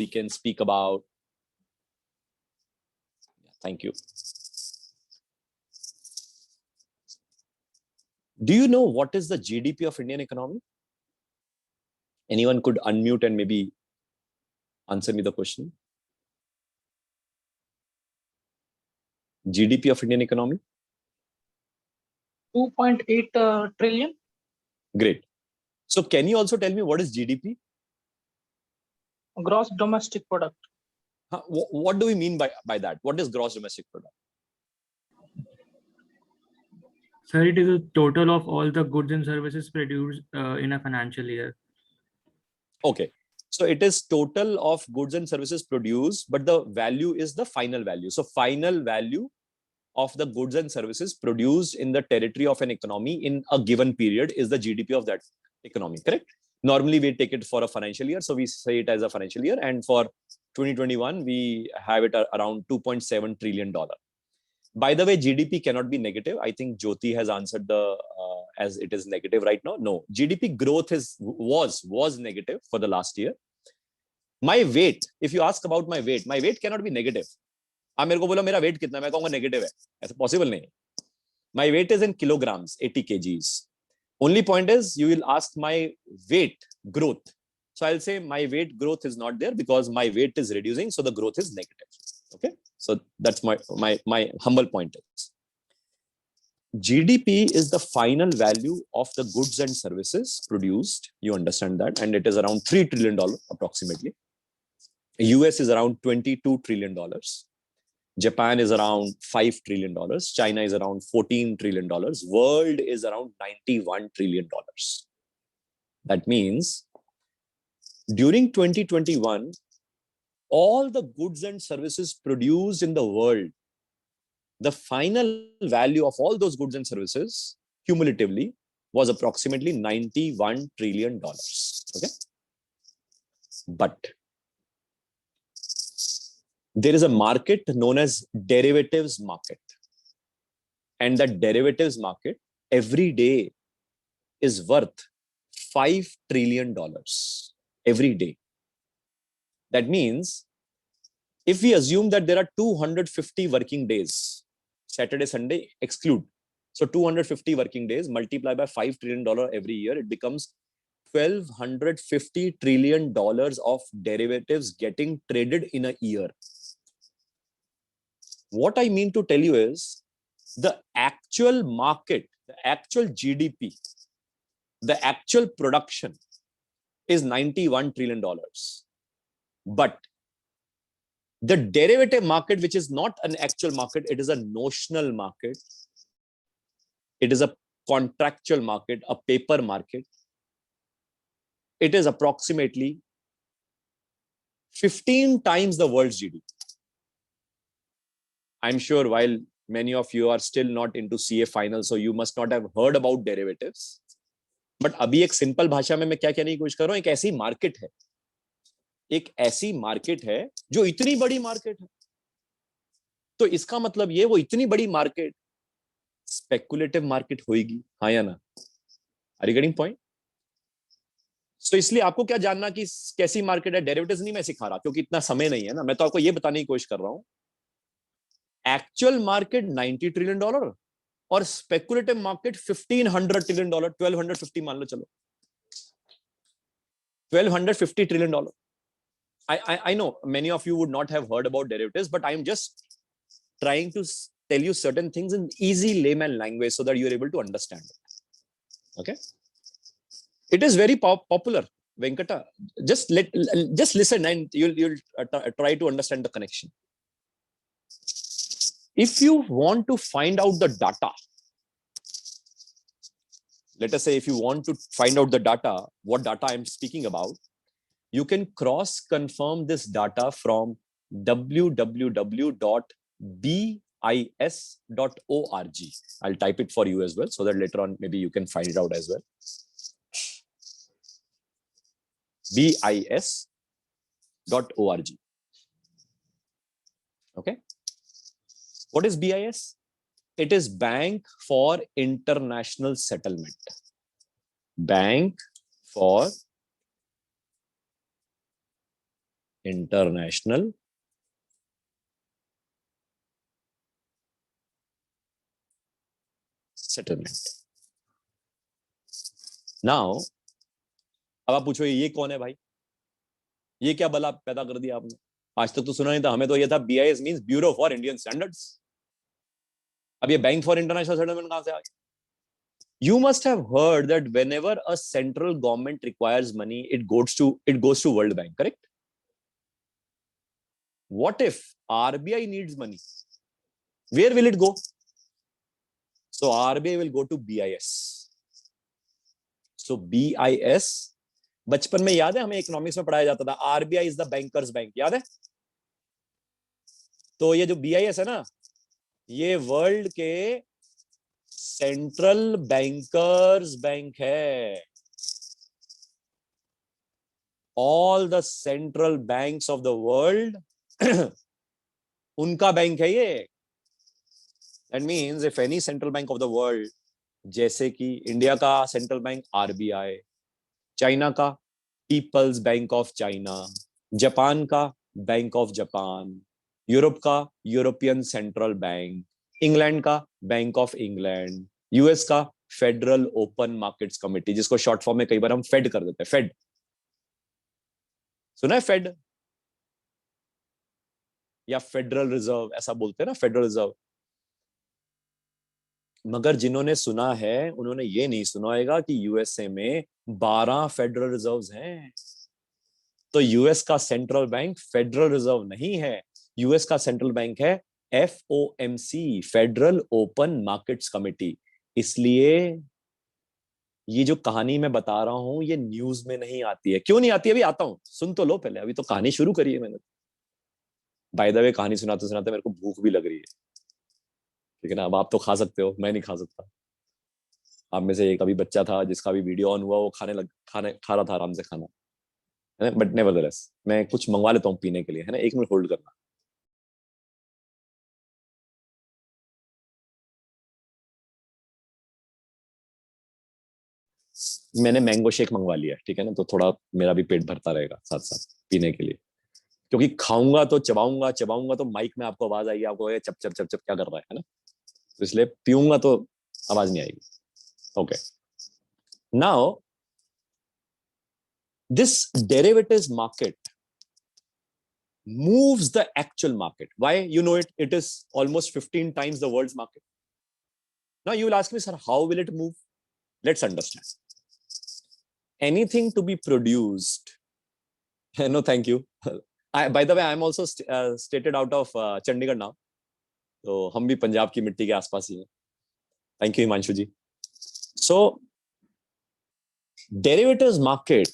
we can speak about. Thank you. Do you know what is the GDP of Indian economy? Anyone could unmute and maybe answer me the question. GDP of Indian economy? 2.8 trillion. Great. So can you also tell me what is GDP? Gross domestic product. What do we mean by that? What is gross domestic product? Sir, it is a total of all the goods and services produced in a financial year. Okay. So it is total of goods and services produced, but the value is the final value. So final value of the goods and services produced in the territory of an economy in a given period is the GDP of that economy, correct? Normally we take it for a financial year, so we say it as a financial year, and for 2021 we have it around $2.7 trillion. By the way, GDP cannot be negative. I think Jyoti has answered the as it is negative right now. No, GDP growth was negative for the last year. My weight, if you ask about my weight cannot be negative. आप मेरे को बोलो मेरा weight कितना, मैं कहूँगा negative है, ऐसा possible नहीं. My weight is in kilograms, 80 kgs. Only point is you will ask my weight growth. So I'll say my weight growth is not there because my weight is reducing, so the growth is negative. Okay, so that's my humble point is. GDP is the final value of the goods and services produced. You understand that, and it is around $3 trillion approximately. US is around $22 trillion. Japan is around $5 trillion. China is around $14 trillion. World is around $91 trillion. That means during 2021, all the goods and services produced in the world, the final value of all those goods and services cumulatively was approximately $91 trillion. Okay. But there is a market known as derivatives market. And that derivatives market every day is worth $5 trillion every day. That means if we assume that there are 250 working days, Saturday, Sunday exclude. So 250 working days multiplied by $5 trillion every year, it becomes $1,250 trillion of derivatives getting traded in a year. What I mean to tell you is the actual market, the actual GDP, the actual production is $91 trillion. But the derivative market, which is not an actual market, it is a notional market. It is a contractual market, a paper market. It is approximately 15 times the world's GDP. I'm sure while many of you are still not into CA final, so you must not have heard about derivatives. But अभी एक simple भाषा में मैं क्या कहने की कोशिश कर रहा हूँ, एक ऐसी market है, एक ऐसी market है जो इतनी बड़ी market है. तो इसका मतलब ये वो इतनी बड़ी market speculative market होगी, हाँ या ना? Are you getting point? So इसलिए आपको क्या जानना कि कैसी market है, derivatives नहीं मैं सिखा रहा क्योंकि इतना समय नहीं है ना, मैं तो आपको ये बताने की कोशिश कर रहा हूँ. Actual market $90 trillion और speculative market $1,500 trillion, 1250 मान लो चलो, $1,250 trillion. I know many of you would not have heard about derivatives, but I'm just trying to tell you certain things in easy layman language so that you're able to understand it. Okay, it is very popular. Venkata, just listen and you'll try to understand the connection. If you want to find out the data, let us say if you want to find out the data, what data I'm speaking about, you can cross-confirm this data from www.bis.org. I'll type it for you as well, so that later on maybe you can find it out as well. bis.org. Okay. What is BIS? It is Bank for International Settlement. Bank for international settlement. Now अब आप पूछो ये कौन है भाई, ये क्या बला पैदा कर दिया आपने, आज तक तो सुना नहीं था, हमें तो ये था BIS means bureau for Indian standards, अब ये बैंक फॉर इंटरनेशनल सेटलमेंट कहां से आ गया? You must have heard that whenever a central government requires money, it goes to World Bank, correct? What if RBI needs money? Where will it go? So RBI will go to BIS. So BIS, बचपन में याद है हमें economics में पढ़ाया जाता था, RBI is the bankers bank, याद है? तो ये जो BIS है ना, ये वर्ल्ड के सेंट्रल बैंकर्स बैंक है। All the central banks of the world उनका बैंक है ये। That means if any central bank of the world, जैसे कि इंडिया का सेंट्रल बैंक RBI, चाइना का People's Bank of China, Japan का बैंक ऑफ जापान, यूरोप का European Central Bank, England का बैंक ऑफ इंग्लैंड, US का Federal Open Markets Committee, जिसको short form में कई बार हम फेड कर देते हैं। फेड सुना है? फेड या फेडरल रिजर्व ऐसा बोलते हैं ना, फेडरल रिजर्व। मगर जिन्होंने सुना है उन्होंने ये नहीं सुना होगा कि USA में 12 फेडरल रिजर्व्स हैं। तो US का सेंट्रल बैंक फेडरल रिजर्व नहीं है, US का सेंट्रल बैंक है FOMC, federal Open Markets committee. इसलिए ये जो कहानी मैं बता रहा हूं ये न्यूज में नहीं आती है। क्यों नहीं आती है? अभी आता हूं, सुन तो लो पहले, अभी तो कहानी शुरू करी है मैंने। बाय द वे कहानी सुनाते सुनाते मेरे को भूख भी लग रही है, ठीक है ना? अब आप तो खा सकते हो, मैं नहीं खा सकता। आप में से एक अभी बच्चा था जिसका भी वीडियो ऑन हुआ, वो खा रहा था आराम से खाना, है ना? बट नेवरदलेस मैं कुछ मंगवा लेता हूँ पीने के लिए, है ना? 1 मिनट होल्ड करना। मैंने मैंगो शेक मंगवा लिया, ठीक है ना? तो थोड़ा मेरा भी पेट भरता रहेगा साथ साथ पीने के लिए, क्योंकि खाऊंगा तो चबाऊंगा, चबाऊंगा तो माइक में आपको आवाज आएगी, आपको चप चप चप चप क्या कर रहा है ना? तो इसलिए पीऊंगा तो आवाज नहीं आएगी। Okay, now this derivatives market moves the actual market. Why? You know it. It is almost 15 times the world's market. Now you will ask me, sir, how will it move? Let's understand. Anything to be produced. No, thank you. By the way, I'm also stated out of Chandigarh now. तो हम भी पंजाब की मिट्टी के आसपास ही हैं। Thank you, Himanshu ji. So, derivatives market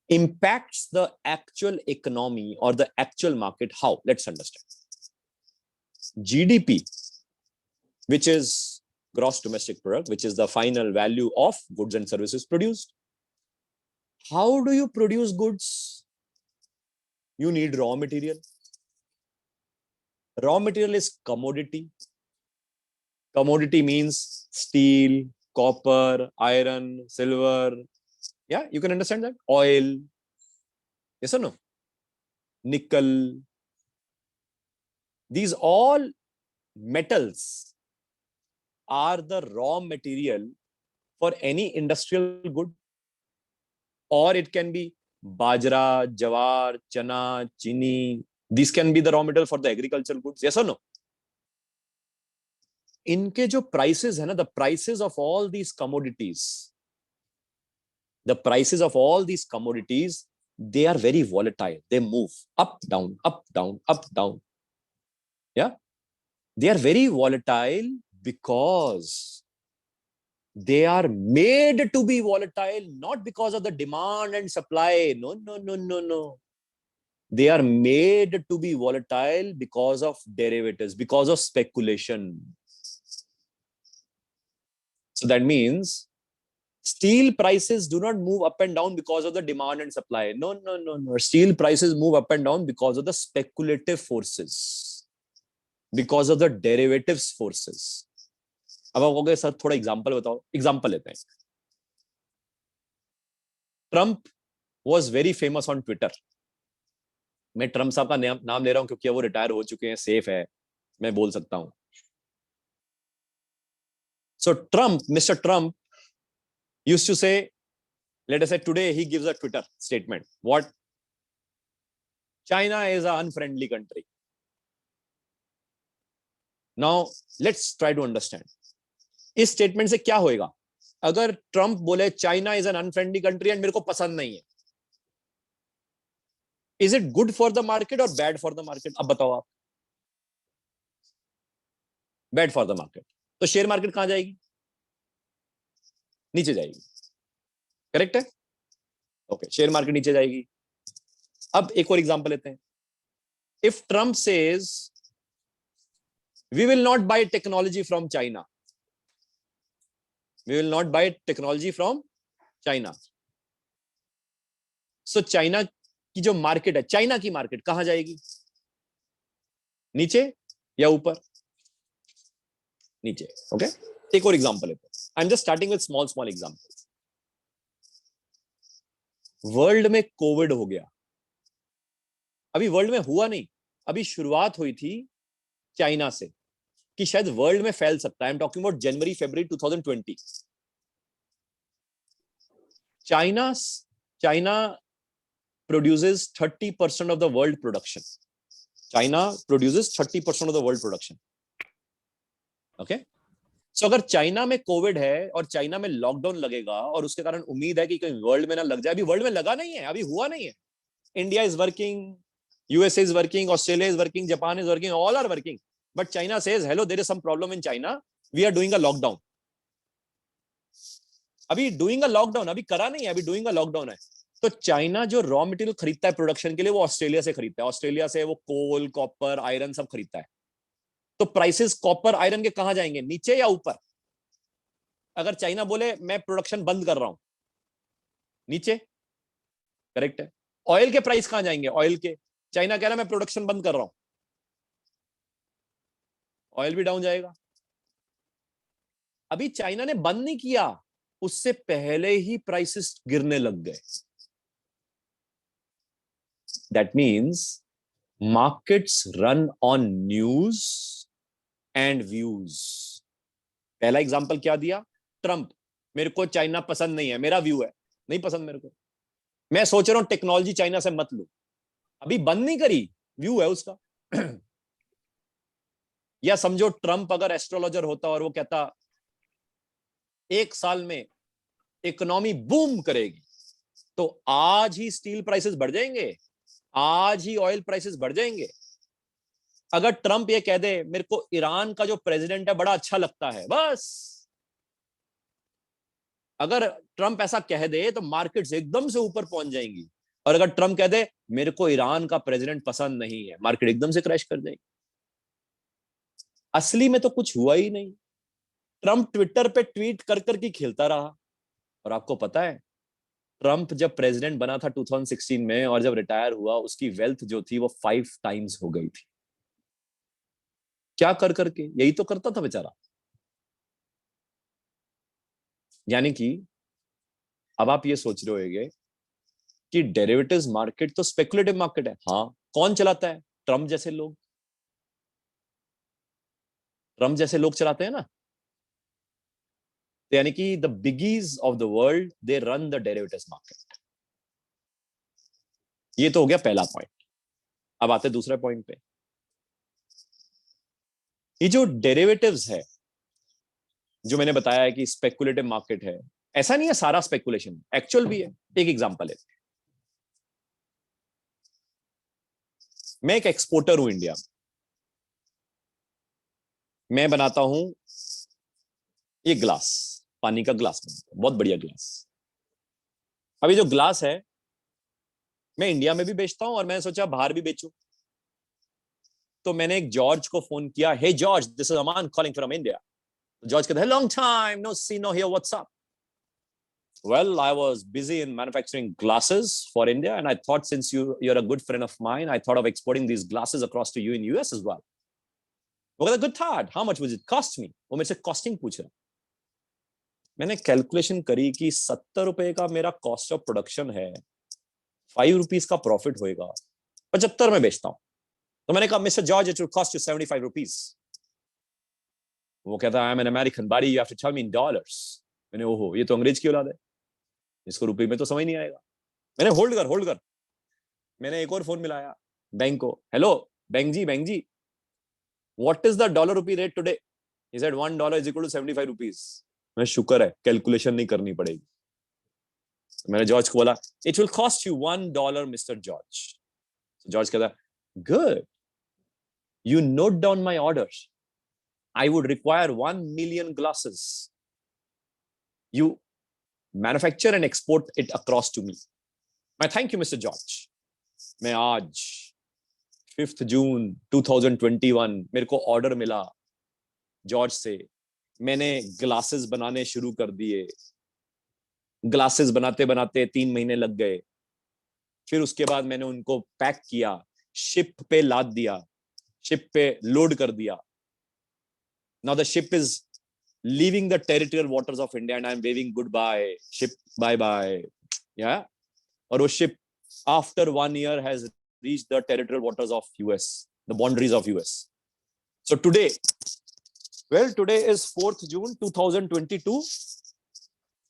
impacts the actual economy or the actual market. How? Let's understand. GDP, which is gross domestic product, which is the final value of goods and services produced. How do you produce goods? You need raw material. Raw material is commodity. Commodity means steel, copper, iron, silver. Yeah, you can understand that. Oil. Yes or no? Nickel. These all metals are the raw material for any industrial good. Or it can be bajra, jawar, chana, chini. These can be the raw material for the agricultural goods. Yes or no? इनके जो prices है ना, the prices of all these commodities, the prices of all these commodities, they are very volatile. They move up, down, up, down, up, down. Yeah, they are very volatile because they are made to be volatile, not because of the demand and supply. No, no, no, no, no. They are made to be volatile because of derivatives, because of speculation. So that means steel prices do not move up and down because of the demand and supply. No, no, no, no. Steel prices move up and down because of the speculative forces, because of the derivatives forces. अब आप कहोगे sir थोड़ा example बताओ। Example लेते हैं। Trump was very famous on Twitter. मैं Trump साहब का नाम ले रहा हूं क्योंकि वो रिटायर हो चुके हैं, सेफ है, मैं बोल सकता हूं. So Mr. Trump used to say, let us say today he gives a Twitter statement. What? China is an unfriendly country. Now let's try to understand. इस स्टेटमेंट से क्या होएगा? अगर ट्रंप बोले China is an unfriendly country and मेरे को पसंद नहीं है, is it good for the market और बैड फॉर द मार्केट? अब बताओ आप. Bad for the market. तो शेयर मार्केट कहां जाएगी? नीचे जाएगी. करेक्ट है? ओके, शेयर मार्केट नीचे जाएगी. अब एक और एग्जांपल लेते हैं. If Trump says we will not buy technology from China, we will not buy technology from China. So China की जो मार्केट है, चाइना की मार्केट कहां जाएगी? नीचे या ऊपर? नीचे. ओके, एक और एग्जांपल लेते हैं. आई am just starting with small examples. World में कोविड हो गया. अभी वर्ल्ड में हुआ नहीं, अभी शुरुआत हुई थी चाइना से कि शायद वर्ल्ड में फैल सकता है. I am talking about January February 2020. China produces 30% of the world production. China produces 30% of the world production. Okay? So अगर चाइना में कोविड है और चाइना में लॉकडाउन लगेगा और उसके कारण उम्मीद है कि कहीं वर्ल्ड में ना लग जाए, अभी वर्ल्ड में लगा नहीं है, अभी हुआ नहीं है. India is working, USA is working, Australia is working, Japan is working, all are working. But China says, hello, there is some problem in China. We are doing a lockdown. अभी doing a lockdown, अभी करा नहीं है, अभी doing a lockdown है. तो China जो raw material खरीदता है प्रोडक्शन के लिए, वो ऑस्ट्रेलिया से खरीदता है. ऑस्ट्रेलिया से वो कोल, कॉपर, आयरन सब खरीदता है. तो प्राइसेस कॉपर, आयरन के कहां जाएंगे? नीचे या ऊपर? अगर चाइना बोले मैं प्रोडक्शन बंद कर रहा हूं, नीचे. करेक्ट है. ऑयल के प्राइस कहां जाएंगे? ऑयल के. चाइना कह रहा है मैं प्रोडक्शन बंद कर रहा हूं, ऑयल भी डाउन जाएगा. अभी चाइना ने बंद नहीं किया, उससे पहले ही प्राइसेस गिरने लग गए. That means markets run on news and views. पहला एग्जांपल क्या दिया? ट्रंप, मेरे को चाइना पसंद नहीं है, मेरा व्यू है, नहीं पसंद मेरे को, मैं सोच रहा हूं टेक्नोलॉजी चाइना से मत लो. अभी बंद नहीं करी, व्यू है उसका. या समझो ट्रंप अगर एस्ट्रोलॉजर होता और वो कहता 1 साल में इकोनॉमी बूम करेगी, तो आज ही स्टील प्राइसेस बढ़ जाएंगे, आज ही ऑयल प्राइसेस बढ़ जाएंगे. अगर ट्रंप ये कह दे मेरे को ईरान का जो प्रेसिडेंट है बड़ा अच्छा लगता है, बस. अगर ट्रंप ऐसा कह दे तो मार्केट्स एकदम से ऊपर पहुंच जाएंगी. और अगर ट्रंप कह दे मेरे को ईरान का प्रेसिडेंट पसंद नहीं है, मार्केट एकदम से क्रैश कर जाएगी. असली में तो कुछ हुआ ही नहीं. ट्रंप ट्विटर पे ट्वीट कर करके खेलता रहा. और आपको पता है ट्रंप जब प्रेसिडेंट बना था 2016 में और जब रिटायर हुआ, उसकी वेल्थ जो थी वो 5 टाइम्स हो गई थी. क्या कर करके? यही तो करता था बेचारा. यानी कि अब आप ये सोच रहे होंगे कि डेरिवेटिव्स मार्केट तो स्पेकुलेटिव मार्केट है. हाँ, कौन चलाता है? ट्रंप जैसे लोग. ट्रंप जैसे लोग चलाते हैं ना. यानी कि the बिगीज of the world they run the derivatives market. ये तो हो गया पहला पॉइंट. अब आते दूसरे पॉइंट पे. ये जो डेरिवेटिव्स है, जो मैंने बताया है कि स्पेकुलेटिव मार्केट है, ऐसा नहीं है सारा स्पेकुलेशन, एक्चुअल भी है. एक एग्जांपल है, मैं एक एक्सपोर्टर हूं इंडिया. मैं बनाता हूं ये ग्लास, पानी का ग्लास बनाता हूं, बहुत बढ़िया ग्लास. अभी जो ग्लास है मैं इंडिया में भी बेचता हूं और मैंने सोचा बाहर भी बेचूं. तो मैंने एक जॉर्ज को फोन किया, hey George, this is Aman calling from India. George कहता है long time no see no hear, what's up? Well, I was busy in manufacturing glasses for India, and I thought since you're a good friend of mine, I thought of exporting these glasses across to you in US as well. वो कहता good thought. How much would it cost me? वो मेरे से costing पूछ रहा. मैंने calculation करी कि 70 रुपए का मेरा कॉस्ट ऑफ प्रोडक्शन है ₹5 का प्रॉफिट होएगा, 75 में बेचता हूं। तो मैंने कहा mister George it will cost you ₹75। वो कहता है I am an American body, you have to tell me in dollars. मैंने ओहो ये तो अंग्रेज की औलाद है, इसको रुपए में तो समझ नहीं आएगा। मैंने होल्ड कर। मैंने एक और फोन मिलाया बैंक को, hello bank ji what is the dollar rupee rate today? He said $1 is equal to ₹75। मैं शुक्र है कैलकुलेशन नहीं करनी पड़ेगी। मैंने जॉर्ज को बोला it will cost you $1 mister George. George कहता good, you note down my orders. I would require 1 million glasses. You manufacture and export it across to me. मैं thank you, Mr. George. मैं आज 5 जून 2021 मेरे को order मिला George से। मैंने glasses बनाने शुरू कर दिए। ग्लासेस बनाते बनाते 3 महीने लग गए। फिर उसके बाद मैंने उनको पैक किया, शिप पे लाद दिया, शिप पे लोड कर दिया। Now the ship is leaving the territorial waters of India and I am waving goodbye, ship bye bye. Yeah. और वो ship after 1 year has reached the territorial waters of US, the boundaries of US. So today is 4th June 2022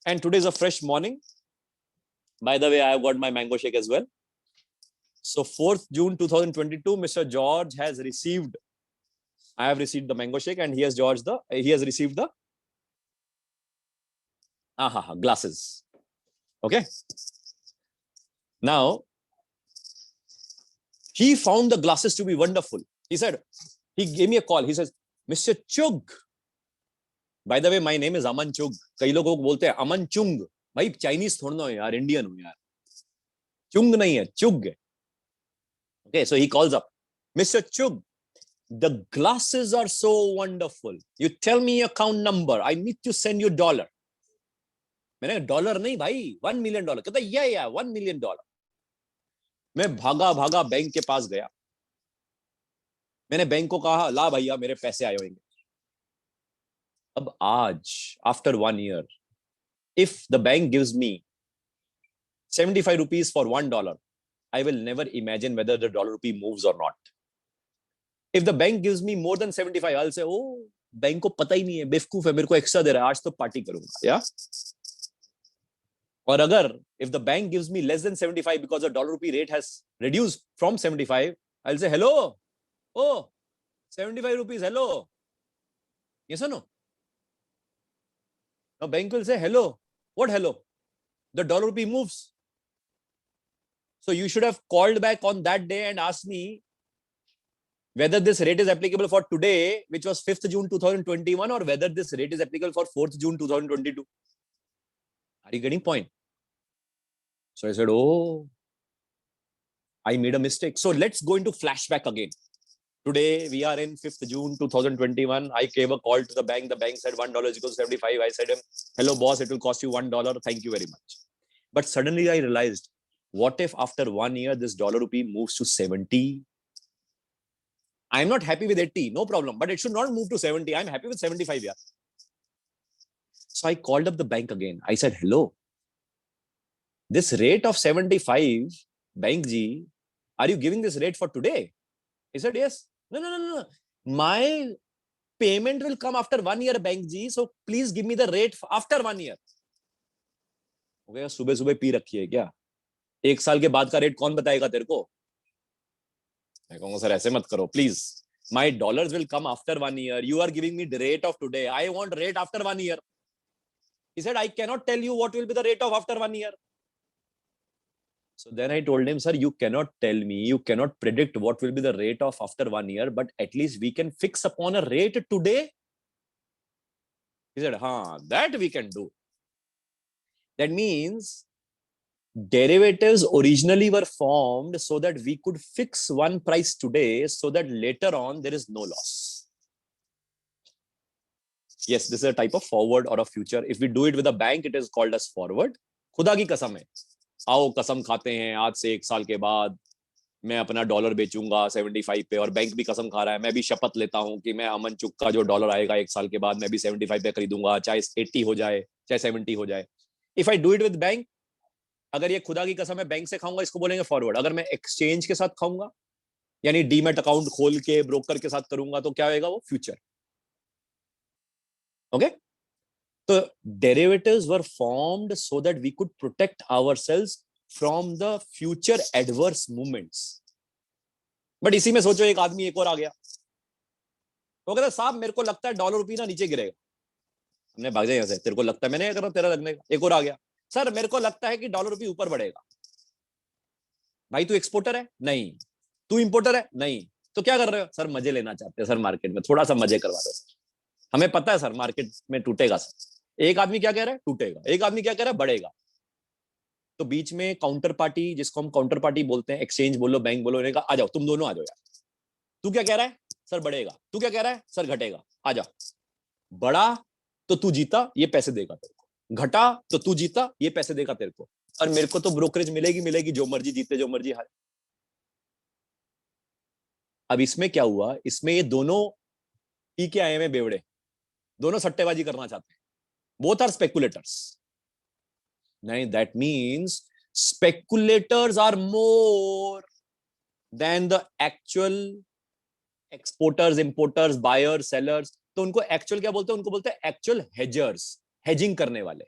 and today is a fresh morning. By the way, I have got my mango shake as well. So 4th June 2022, Mr. George has received, I have received the mango shake and he has received the glasses. Okay. Now, he found the glasses to be wonderful. He said, he gave me a call. He says, Mr. Chug. By the way, my name is Aman Chug. कई लोग बोलते हैं अमन चुंग। भाई Chinese थोड़ा ना यार, Indian हूं यार। चुंग नहीं है, चुग है। Okay, so he calls up, Mr. Chug, the glasses are so wonderful. You tell me your account number. I need to send you $. मैंने डॉलर नहीं भाई, $1 million। कहता या $1 million। मैं भागा बैंक के पास गया। मैंने बैंक को कहा ला भैया मेरे पैसे आए होंगे। अब आज after 1 year, if the bank gives me ₹75 for $1, I will never imagine whether the dollar rupee moves or not. If the bank gives me more than 75, I'll say, oh, bank को पता ही नहीं है, बेवकूफ है, मेरे को एक्स्ट्रा दे रहा है, आज तो पार्टी करूंगा। या और अगर if the bank gives me less than 75 because the dollar rupee rate has reduced from 75, I'll say hello, oh, ₹75, hello, yes or no? Now bank will say hello, what hello? The dollar rupee moves. So you should have called back on that day and asked me whether this rate is applicable for today, which was 5th June 2021, or whether this rate is applicable for 4th June 2022. Are you getting point? So I said, oh, I made a mistake. So let's go into flashback again. Today we are in 5th June 2021. I gave a call to the bank. The bank said $1 is equal to 75. I said, hello boss, it will cost you $1. Thank you very much. But suddenly I realized, what if after 1 year this dollar rupee moves to 70? I'm not happy with 80, no problem, but it should not move to 70. I'm happy with 75. Yeah. So I called up the bank again. I said, hello, this rate of 75, bank ji, are you giving this rate for today? He said, yes. No. My payment will come after 1 year, bank ji. So please give me the rate after 1 year. Okay, सुबह P रखी है क्या? 1 साल के बाद का rate कौन बताएगा तेरे को? मैं कहूंगा सर ऐसे मत करो please. My dollars will come after 1 year. You are giving me the rate of today. I want rate after 1 year. He said, I cannot tell you what will be the rate of after 1 year. So then I told him, sir, you cannot tell me, you cannot predict what will be the rate of after 1 year, but at least we can fix upon a rate today. He said, that we can do. That means derivatives originally were formed so that we could fix one price today so that later on there is no loss. Yes, this is a type of forward or a future. If we do it with a bank, it is called as forward. खुदा की कसम है, आओ कसम खाते हैं आज से 1 साल के बाद मैं अपना डॉलर बेचूंगा 75 पे, और बैंक भी कसम खा रहा है, मैं भी शपथ लेता हूं कि मैं अमन चुग का जो डॉलर आएगा 1 साल के बाद मैं भी 75 पे खरीदूंगा, चाहे 80 हो जाए चाहे 70 हो जाए. If I do it with bank, अगर ये खुदा की कसम मैं बैंक से खाऊंगा, इसको बोलेंगे फॉरवर्ड। अगर मैं एक्सचेंज के साथ खाऊंगा, यानी डीमैट अकाउंट खोल के ब्रोकर के साथ करूंगा, तो क्या होगा? वो फ्यूचर। ओके, तो derivatives were formed so that we could protect ourselves from the future adverse movements. But इसी में सोचो एक आदमी एक और आ गया, वो कहता साहब मेरे को लगता है डॉलर रुपये ना नीचे गिरेगा। हमने भाग जाए यहां से, तेरे को लगता है, मैंने कर रहा तेरा लगने का। एक और आ गया, सर मेरे को लगता है कि डॉलर रुपये ऊपर बढ़ेगा। भाई तू एक्सपोर्टर है? नहीं। तू इंपोर्टर है? नहीं। तो क्या कर रहे हो? सर मजे लेना चाहते हैं सर, मार्केट में थोड़ा सा मजे करवा दो सर, हमें पता है सर मार्केट में टूटेगा सर। एक आदमी क्या कह रहा है? टूटेगा। एक आदमी क्या कह रहा है? बढ़ेगा। तो बीच में काउंटर पार्टी, जिसको हम काउंटर पार्टी बोलते हैं, एक्सचेंज बोलो बैंक बोलो, इन्हें कहा आ जाओ, तुम दोनों आ जाओ यार। तू क्या कह रहा है? सर बढ़ेगा। तू क्या कह रहा है? सर घटेगा। आ जा। बढ़ा तो तू जीता, ये पैसे देगा तेरे को। घटा तो तू जीता, ये पैसे देगा तेरे को। और मेरे को तो ब्रोकरेज मिलेगी मिलेगी, जो मर्जी जीते जो मर्जी हारे। अब इसमें क्या हुआ? इसमें ये दोनों पी के आए हैं बेवड़े, दोनों सट्टेबाजी करना चाहते हैं। Both are speculators. नहीं, that means speculators are more than the actual exporters, importers, buyers, sellers. तो उनको एक्चुअल क्या बोलते हैं? उनको बोलते हैं एक्चुअल हेजर्स, हेजिंग करने वाले।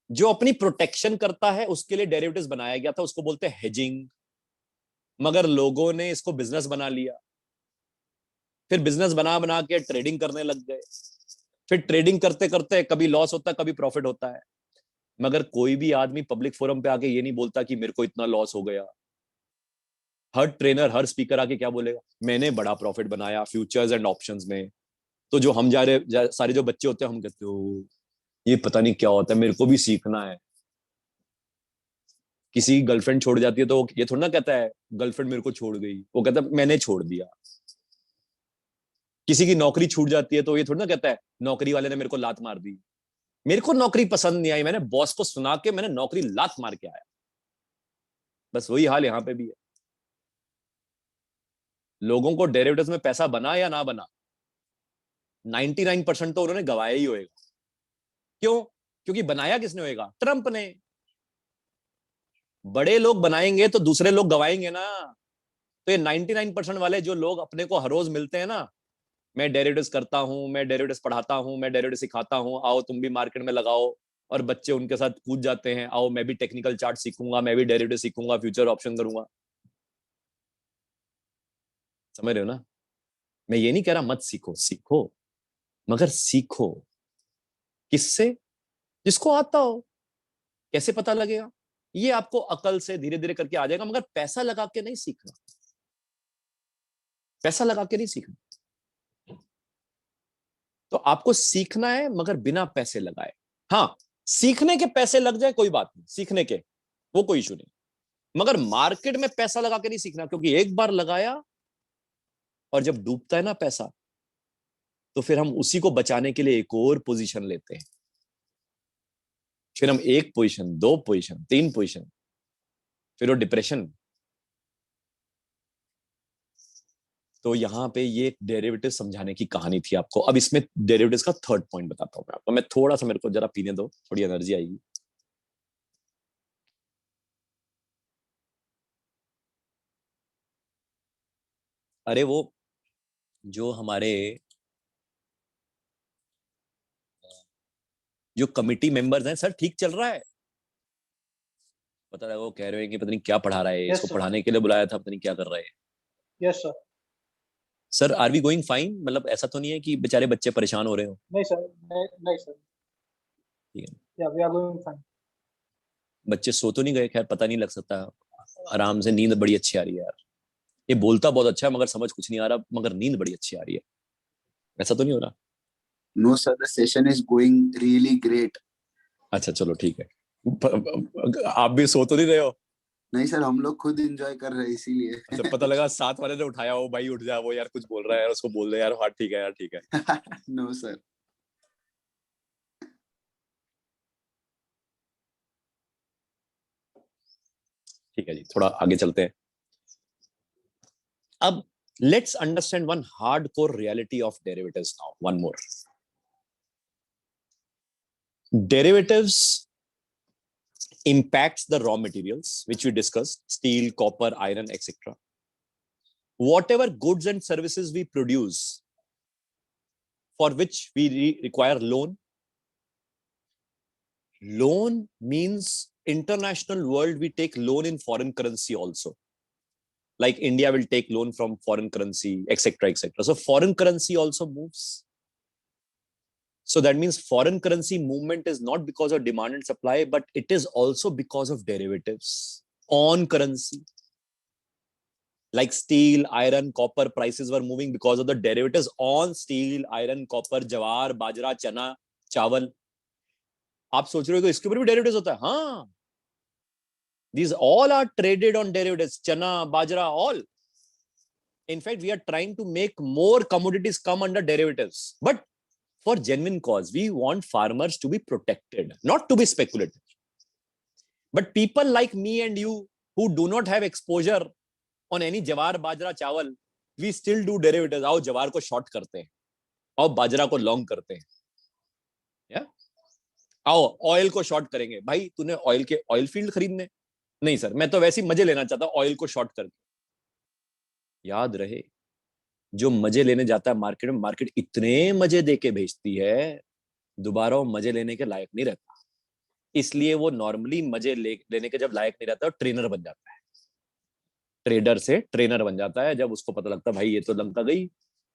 जो अपनी प्रोटेक्शन करता है उसके लिए डेरिवेटिव्स बनाया गया था, उसको बोलते हैं हेजिंग। मगर लोगों ने इसको बिजनेस बना लिया, फिर बिजनेस बना बना के ट्रेडिंग करने लग गए। फिर ट्रेडिंग करते करते कभी लॉस होता है, कभी प्रॉफिट होता है। मगर कोई भी आदमी पब्लिक फोरम पे आके ये नहीं बोलता कि मेरे को इतना लॉस हो गया। हर ट्रेनर, हर स्पीकर आके क्या बोलेगा? मैंने बड़ा प्रॉफिट बनाया फ्यूचर्स एंड ऑप्शंस में। तो जो हम सारे जो बच्चे होते हैं, हम कहते हो ये पता नहीं क्या होता है, मेरे को भी सीखना है। किसी की गर्लफ्रेंड छोड़ जाती है तो ये थोड़ा ना कहता है गर्लफ्रेंड मेरे को छोड़ गई, वो कहता है मैंने छोड़ दिया। किसी की नौकरी छूट जाती है तो ये थोड़ा ना कहता है नौकरी वाले ने मेरे को लात मार दी। मेरे को नौकरी पसंद नहीं आई, मैंने बॉस को सुना के मैंने नौकरी लात मार के आया। बस वही हाल यहां पे भी है। लोगों को डेरिवेटिव्स में पैसा बना या ना बना, 99% तो उन्होंने गवाया ही होएगा। क्यों? क्योंकि बनाया किसने होएगा? ट्रंप ने। बड़े लोग बनाएंगे तो दूसरे लोग गवाएंगे ना। तो ये 99% वाले जो लोग अपने को हर रोज मिलते हैं ना, मैं डेरिवेटिव्स करता हूं, मैं डेरिवेटिव्स पढ़ाता हूं, मैं डेरिवेटिव्स सिखाता हूं, आओ तुम भी मार्केट में लगाओ। और बच्चे उनके साथ कूद जाते हैं, आओ मैं भी टेक्निकल चार्ट सीखूंगा, मैं भी डेरिवेटिव सीखूंगा, फ्यूचर ऑप्शन करूंगा। समझ रहे हो ना? मैं ये नहीं कह रहा मत सीखो, सीखो, मगर सीखो किससे? जिसको आता हो। कैसे पता लगेगा? ये आपको अकल से धीरे धीरे करके आ जाएगा, मगर पैसा लगा के नहीं सीखना। पैसा लगा के नहीं सीखना। तो आपको सीखना है मगर बिना पैसे लगाए। हाँ, सीखने के पैसे लग जाए कोई बात नहीं, सीखने के वो कोई इशू नहीं। मगर मार्केट में पैसा लगा के नहीं सीखना, क्योंकि एक बार लगाया और जब डूबता है ना पैसा, तो फिर हम उसी को बचाने के लिए एक और पोजीशन लेते हैं। फिर हम एक पोजीशन, दो पोजीशन, तीन पोजीशन, फिर वो डिप्रेशन। तो यहाँ पे ये डेरिवेटिव समझाने की कहानी थी आपको। अब इसमें डेरिवेटिव्स का थर्ड पॉइंट बताता हूँ मैं आपको। मैं थोड़ा सा, मेरे को जरा पीने दो, थोड़ी एनर्जी आएगी। अरे वो जो हमारे जो कमिटी मेंबर्स हैं, सर ठीक चल रहा है? पता लगा वो कह रहे हैं कि पता नहीं क्या पढ़ा रहा है, Yes, इसको sir. पढ़ाने के लिए बुलाया था, पता नहीं क्या कर रहा है। Yes, sir. Sir are we going fine? मतलब ऐसा तो नहीं है कि बेचारे बच्चे परेशान हो रहे हो? No, sir. No, no, sir. ठीक है। Yeah, we are going fine. बच्चे सो तो नहीं गए? खैर पता नहीं लग सकता, आराम से नींद बड़ी अच्छी आ रही है यार। ये बोलता बहुत अच्छा है मगर समझ कुछ नहीं आ रहा, मगर नींद बड़ी अच्छी आ रही है। ऐसा तो नहीं हो रहा? No, sir, the session is going really great. अच्छा चलो ठीक है। आप भी सो तो नहीं रहे हो? नहीं सर, हम लोग खुद एंजॉय कर रहे हैं इसीलिए। अच्छा, पता लगा साथ वाले ने उठाया हो, भाई उठ जा, वो यार कुछ बोल रहा है यार, उसको बोल दे यार। हाँ ठीक है यार, ठीक है। No sir. ठीक है जी, थोड़ा आगे चलते हैं। अब let's understand one hardcore reality of derivatives now, one more. Derivatives impacts the raw materials, which we discussed, steel, copper, iron, etc. Whatever goods and services we produce, for which we require loan. Loan means international world, we take loan in foreign currency also. Like India will take loan from foreign currency, etc., etc. So foreign currency also moves. So that means foreign currency movement is not because of demand and supply, but it is also because of derivatives on currency. Like steel, iron, copper prices were moving because of the derivatives on steel, iron, copper, jawar, bajra, chana, चावल. आप सोच रहे हो कि इसके ऊपर भी derivatives होता है? हाँ. These all are traded on derivatives. Chana, bajra, all. In fact, we are trying to make more commodities come under derivatives. But for genuine cause, we want farmers to be protected, not to be speculative. But people like me and you who do not have exposure on any jawar, bajra, chawal, we still do derivatives. आओ जवार को short करते हैं, आओ बाजरा को long करते हैं, yeah? आओ oil को short करेंगे. भाई तूने oil के oil field खरीदने? नहीं सर, मैं तो वैसे ही मजे लेना चाहता हूँ oil को short करके. याद रहे, जो मजे लेने जाता है मार्केट में, मार्केट इतने मजे देके भेजती है, दोबारा वो मजे लेने के लायक नहीं रहता. इसलिए वो नॉर्मली मजे लेने के जब लायक नहीं रहता, ट्रेनर बन जाता है. ट्रेडर से ट्रेनर बन जाता है जब उसको पता लगता है भाई ये तो लंका गई,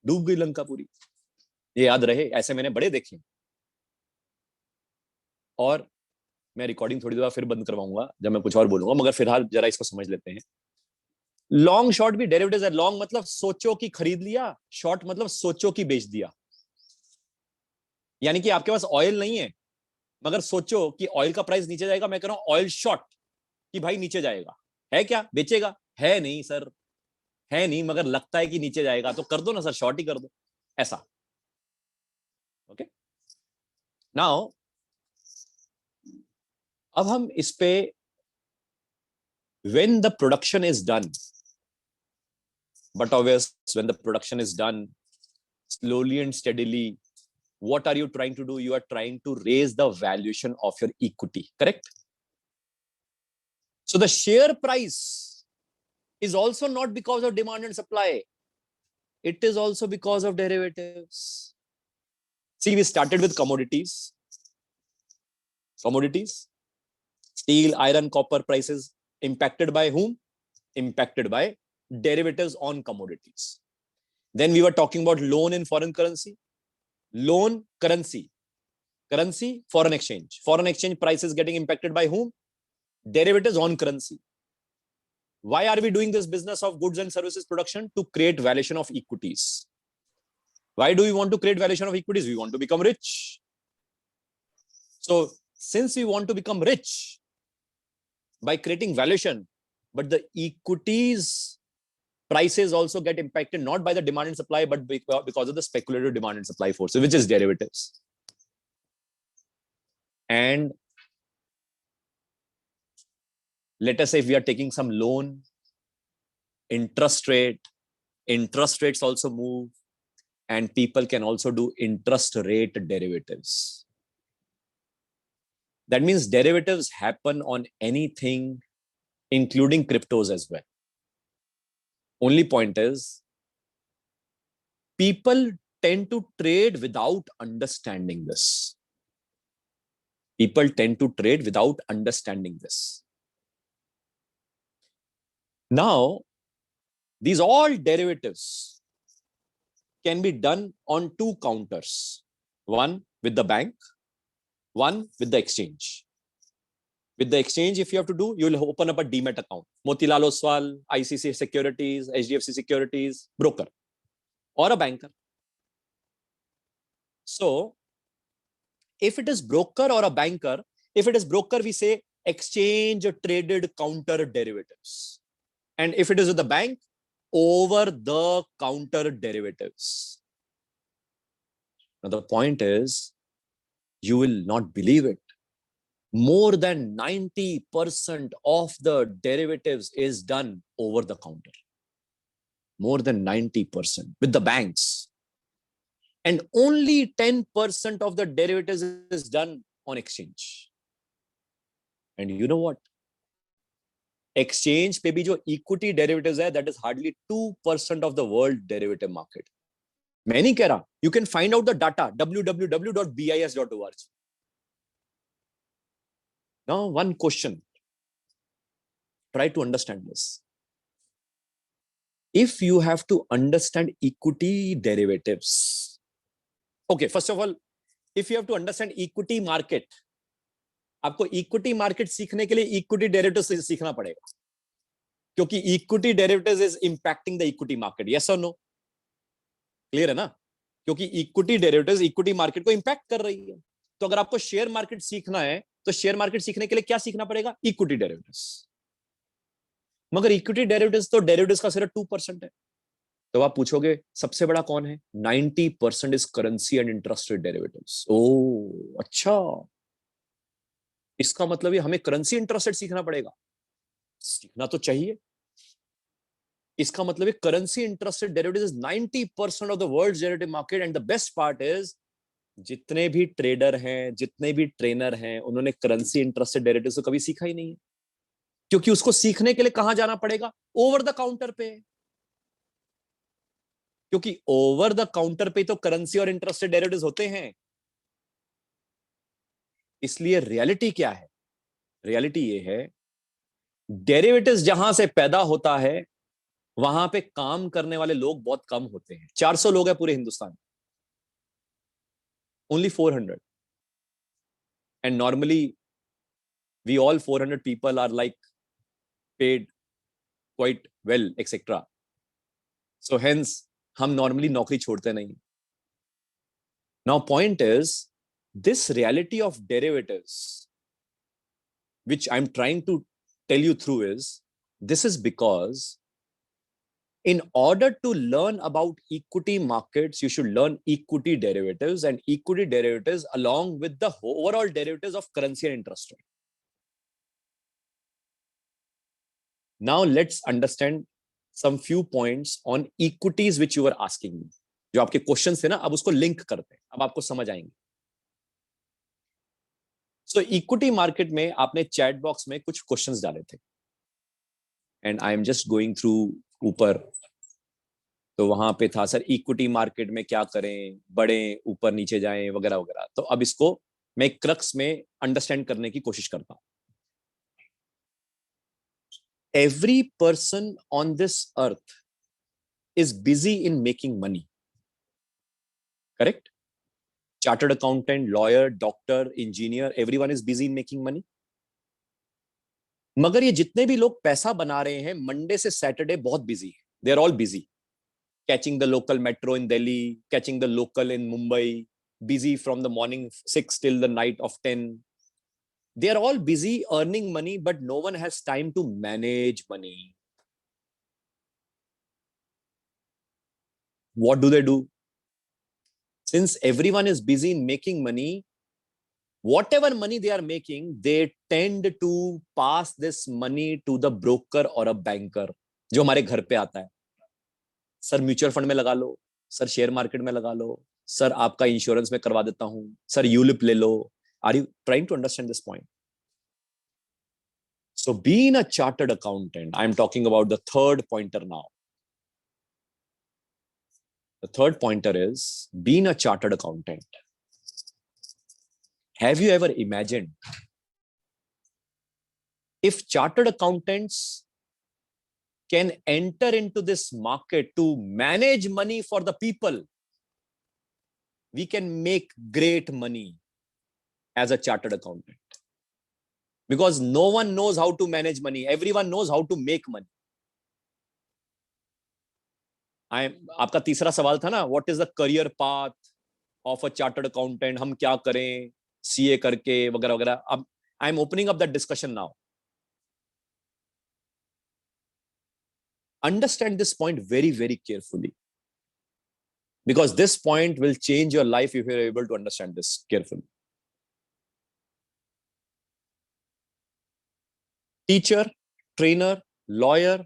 डूब गई लंका पूरी. ये याद रहे, ऐसे मैंने बड़े देखे. और मैं रिकॉर्डिंग थोड़ी देर बाद फिर बंद करवाऊंगा जब मैं कुछ और बोलूंगा, मगर फिलहाल जरा इसको समझ लेते हैं. लॉन्ग शॉर्ट भी डेरिवेटिव्स है. लॉन्ग मतलब सोचो कि खरीद लिया, शॉर्ट मतलब सोचो कि बेच दिया. यानी कि आपके पास ऑयल नहीं है, मगर सोचो कि ऑयल का प्राइस नीचे जाएगा. मैं कह रहा हूं ऑयल शॉर्ट कि भाई नीचे जाएगा. है क्या? बेचेगा? है नहीं सर, है नहीं, मगर लगता है कि नीचे जाएगा, तो कर दो ना सर, शॉर्ट ही कर दो. ऐसा. ओके. नाउ अब हम इस पे when the production is done, but obvious when the production is done slowly and steadily, what are you trying to do? You are trying to raise the valuation of your equity, correct? So the share price is also not because of demand and supply. It is also because of derivatives. See, we started with commodities. Commodities, steel, iron, copper prices impacted by whom? Impacted by derivatives on commodities. Then we were talking about loan in foreign currency. Loan, currency. Currency, foreign exchange. Foreign exchange prices getting impacted by whom? Derivatives on currency. Why are we doing this business of goods and services production? To create valuation of equities. Why do we want to create valuation of equities? We want to become rich. So since we want to become rich by creating valuation, but the equities prices also get impacted not by the demand and supply, but because of the speculative demand and supply forces, which is derivatives. And let us say if we are taking some loan, interest rates also move, and people can also do interest rate derivatives. That means derivatives happen on anything, including cryptos as well. Only point is, people tend to trade without understanding this. People tend to trade without understanding this. Now, these all derivatives can be done on two counters. One with the bank, one with the exchange. With the exchange, if you have to do, you will open up a Demat account. Motilal Oswal, ICICI Securities, HDFC Securities, broker, or a banker. So, if it is broker or a banker, if it is broker, we say exchange traded counter derivatives. And if it is with the bank, over the counter derivatives. Now, the point is, you will not believe it. More than 90% of the derivatives is done over the counter. More than 90% with the banks. And only 10% of the derivatives is done on exchange. And you know what? Exchange पे भी जो equity derivatives है, that is hardly 2% of the world derivative market. मैं नहीं कह रहा. You can find out the data, www.bis.org. Now, one question. Try to understand this. If you have to understand equity derivatives, okay, first of all, if you have to understand equity market, आपको equity market सीखने के लिए equity derivatives सीखना पड़ेगा, क्योंकि equity derivatives is impacting the equity market. Yes और no? Clear है ना? क्योंकि इक्विटी डेरिवेटिव्स इक्विटी मार्केट को इंपैक्ट कर रही है. तो अगर आपको शेयर मार्केट सीखना है तो शेयर मार्केट सीखने के लिए क्या सीखना पड़ेगा? Equity derivatives. मगर इक्विटी डेरिवेटिव्स तो डेरिवेटिव्स का सिर्फ 2% है. तो आप पूछोगे सबसे बड़ा कौन है? 90% is currency and interest rate derivatives. ओ अच्छा, इसका मतलब ये हमें करेंसी इंटरेस्ट रेट सीखना पड़ेगा. सीखना तो चाहिए. इसका मतलब है currency interest rate derivatives is 90% of the world derivative market. And the best part is जितने भी ट्रेडर हैं, जितने भी ट्रेनर हैं, उन्होंने करेंसी इंटरेस्ट रेट डेरिवेटिव्स को कभी सीखा ही नहीं है, क्योंकि उसको सीखने के लिए कहां जाना पड़ेगा? ओवर द काउंटर पे. क्योंकि ओवर द काउंटर पे तो करेंसी और इंटरेस्ट रेट डेरिवेटिव्स होते हैं. इसलिए रियलिटी क्या है? रियलिटी ये है, डेरिवेटिव्स जहां से पैदा होता है वहां पे काम करने वाले लोग बहुत कम होते हैं. 400 लोग हैं पूरे Hindustan, only 400. And normally we all 400 people are like paid quite well etcetera. So hence हम नॉर्मली नौकरी छोड़ते नहीं. Now point is, this reality of derivatives which I'm trying to tell you through is, this is because in order to learn about equity markets you should learn equity derivatives, and equity derivatives along with the overall derivatives of currency and interest rate. Now let's understand some few points on equities which you were asking me. जो आपके question थे ना, अब उसको link करते हैं, अब आपको समझ आएंगे. सो इक्विटी मार्केट में आपने चैट बॉक्स में कुछ क्वेश्चंस डाले थे, and I am just going through ऊपर. तो वहां पे था, सर इक्विटी मार्केट में क्या करें, बढ़ें, ऊपर नीचे जाएं, वगैरह वगैरह. तो अब इसको मैं क्रक्स में अंडरस्टैंड करने की कोशिश करता हूं. Every person on this earth is busy in making money. Correct? Chartered accountant, lawyer, doctor, engineer, everyone is busy in making money. मगर ये जितने भी लोग पैसा बना रहे हैं, मंडे से सैटरडे बहुत बिजी है. They are all busy. Catching the local metro in Delhi, catching the local in Mumbai, busy from the morning 6 till the night of 10. They are all busy earning money, but no one has time to manage money. What do they do? Since everyone is busy in making money, whatever money they are making, they tend to pass this money to the broker or a banker, जो हमारे घर पे आता है. Sir mutual fund में लगा लो, sir share market में लगा लो, सर आपका इंश्योरेंस में करवा देता हूं, सर यूलिप ले लो. Are you trying to understand this point? So being a chartered accountant, I'm talking about the third pointer now. The third pointer is being a chartered accountant. Have you ever imagined if chartered accountants can enter into this market to manage money for the people, we can make great money as a chartered accountant. Because no one knows how to manage money. Everyone knows how to make money. आपका तीसरा सवाल था ना, what is the career path of a chartered accountant, हम क्या करें CA करके वगैरह वगैरह. अब I am opening up that discussion now. Understand this point very, very carefully, because this point will change your life if you're able to understand this carefully. Teacher, trainer, lawyer,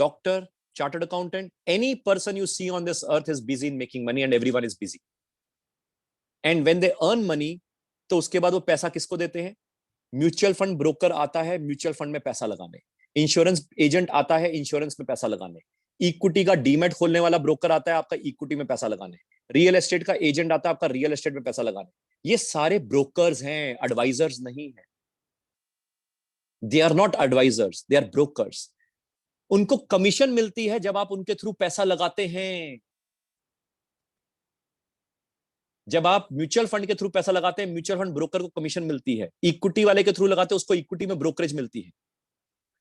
doctor, chartered accountant, any person you see on this earth is busy in making money, and everyone is busy. And when they earn money, तो उसके बाद वो पैसा किसको देते हैं? Mutual fund broker आता है म्यूचुअल फंड में पैसा लगाने, इंश्योरेंस एजेंट आता है इंश्योरेंस में पैसा लगाने, इक्विटी का डीमैट खोलने वाला ब्रोकर आता है आपका इक्विटी में पैसा लगाने, रियल एस्टेट का एजेंट आता है आपका रियल एस्टेट में पैसा लगाने। ये सारे ब्रोकर्स हैं, एडवाइजर्स नहीं है। They are not advisers, they are brokers. उनको कमीशन मिलती है जब आप उनके थ्रू पैसा लगाते हैं। जब आप म्यूचुअल फंड के थ्रू पैसा लगाते हैं म्यूचुअल फंड ब्रोकर को कमीशन मिलती है, इक्विटी वाले के थ्रू लगाते हैं उसको इक्विटी में ब्रोकरेज मिलती है,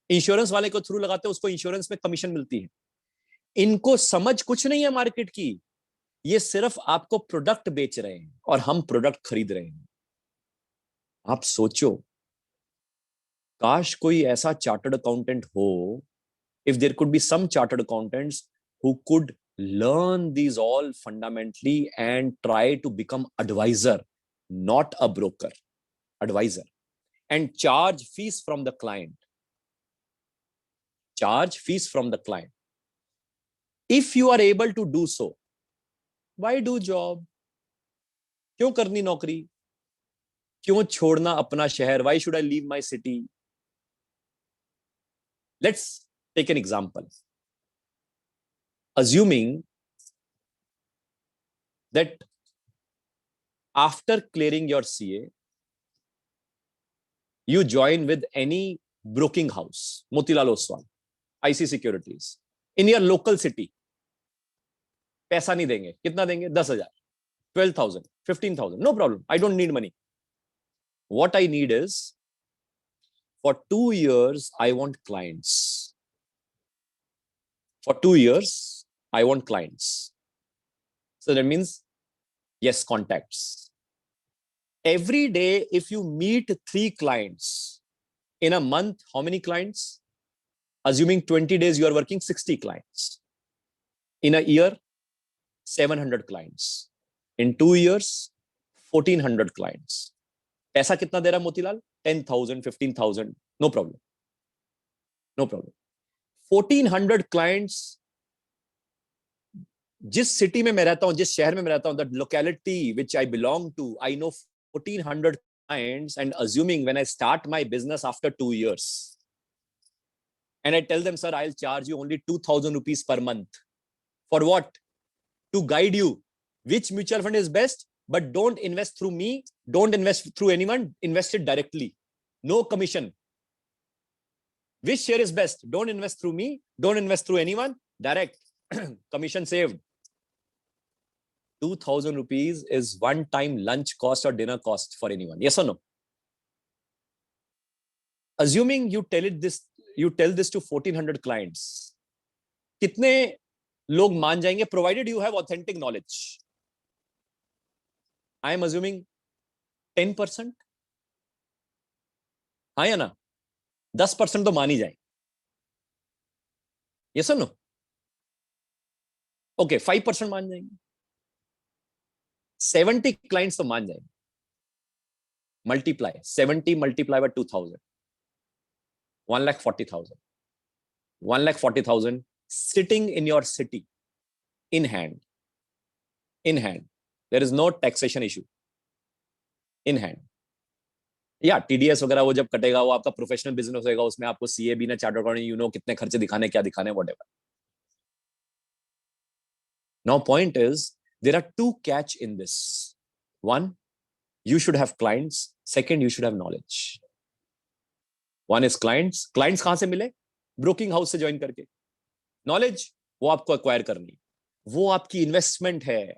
इंश्योरेंस वाले के थ्रू लगाते हैं उसको इंश्योरेंस में कमीशन मिलती है। इनको समझ कुछ नहीं है मार्केट की, ये सिर्फ आपको प्रोडक्ट बेच रहे हैं और हम प्रोडक्ट खरीद रहे हैं। आप सोचो, काश कोई ऐसा चार्टर्ड अकाउंटेंट हो, if there could be some chartered accountants who could learn these all fundamentally and try to become advisor, not a broker, advisor, and charge fees from the client. Charge fees from the client. If you are able to do so, why do job? क्यों करनी नौकरी? क्यों छोड़ना अपना शहर? Why should I leave my city? Let's take an example. Assuming that after clearing your CA, you join with any broking house, Motilal Oswal, IC Securities, in your local city. पैसा नहीं देंगे, कितना देंगे? 10,000, 12,000, 15,000, no problem. I don't need money. What I need is, for 2 years, I want clients. For 2 years, I want clients. So that means, yes, contacts. Every day, if you meet 3 clients, in a month, how many clients? Assuming 20 days, you are working 60 clients. In a year, 700 clients. In 2 years, 1,400 clients. पैसा कितना दे रहा Motilal? 10,000, 15,000. No problem. No problem. 1,400 clients. जिस city में मैं रहता हूं, जिस शहर में मैं रहता हूं, the locality which I belong to, I know 1,400 clients, and assuming when I start my business after 2 years, and I tell them, sir, I'll charge you only 2,000 rupees per month. For what? To guide you which mutual fund is best, but don't invest through me, don't invest through anyone, invest it directly. No commission. Which share is best? Don't invest through me, don't invest through anyone, direct. Commission saved. 2,000 rupees is one-time lunch cost or dinner cost for anyone. Yes or no? Assuming you tell this to 1,400 clients, कितने लोग मान जाएंगे? Provided you have authentic knowledge. I am assuming 10%. हाँ या ना? 10% तो मान ही जाए. Yes or no? Okay, 5% मान जाएंगे. 70 clients तो मान जाएंगे. Multiply 70 multiply by 2,000. 1,40,000. 1,40,000 sitting in your city, in hand. In hand. There is no taxation issue. In hand. या TDS वगैरह वो जब कटेगा, वो आपका प्रोफेशनल बिजनेस होगा, उसमें आपको CA भी ना चार्टर्ड अकाउंटेंट, यू नो कितने खर्चे दिखाने, क्या दिखाने, whatever. Now point is, there are 2 catch in this. 1, you should have clients. 2, you should have knowledge. 1 is clients. Clients कहां से मिले? ब्रोकिंग हाउस से ज्वाइन करके. नॉलेज वो आपको एक्वायर करनी, वो आपकी इन्वेस्टमेंट है.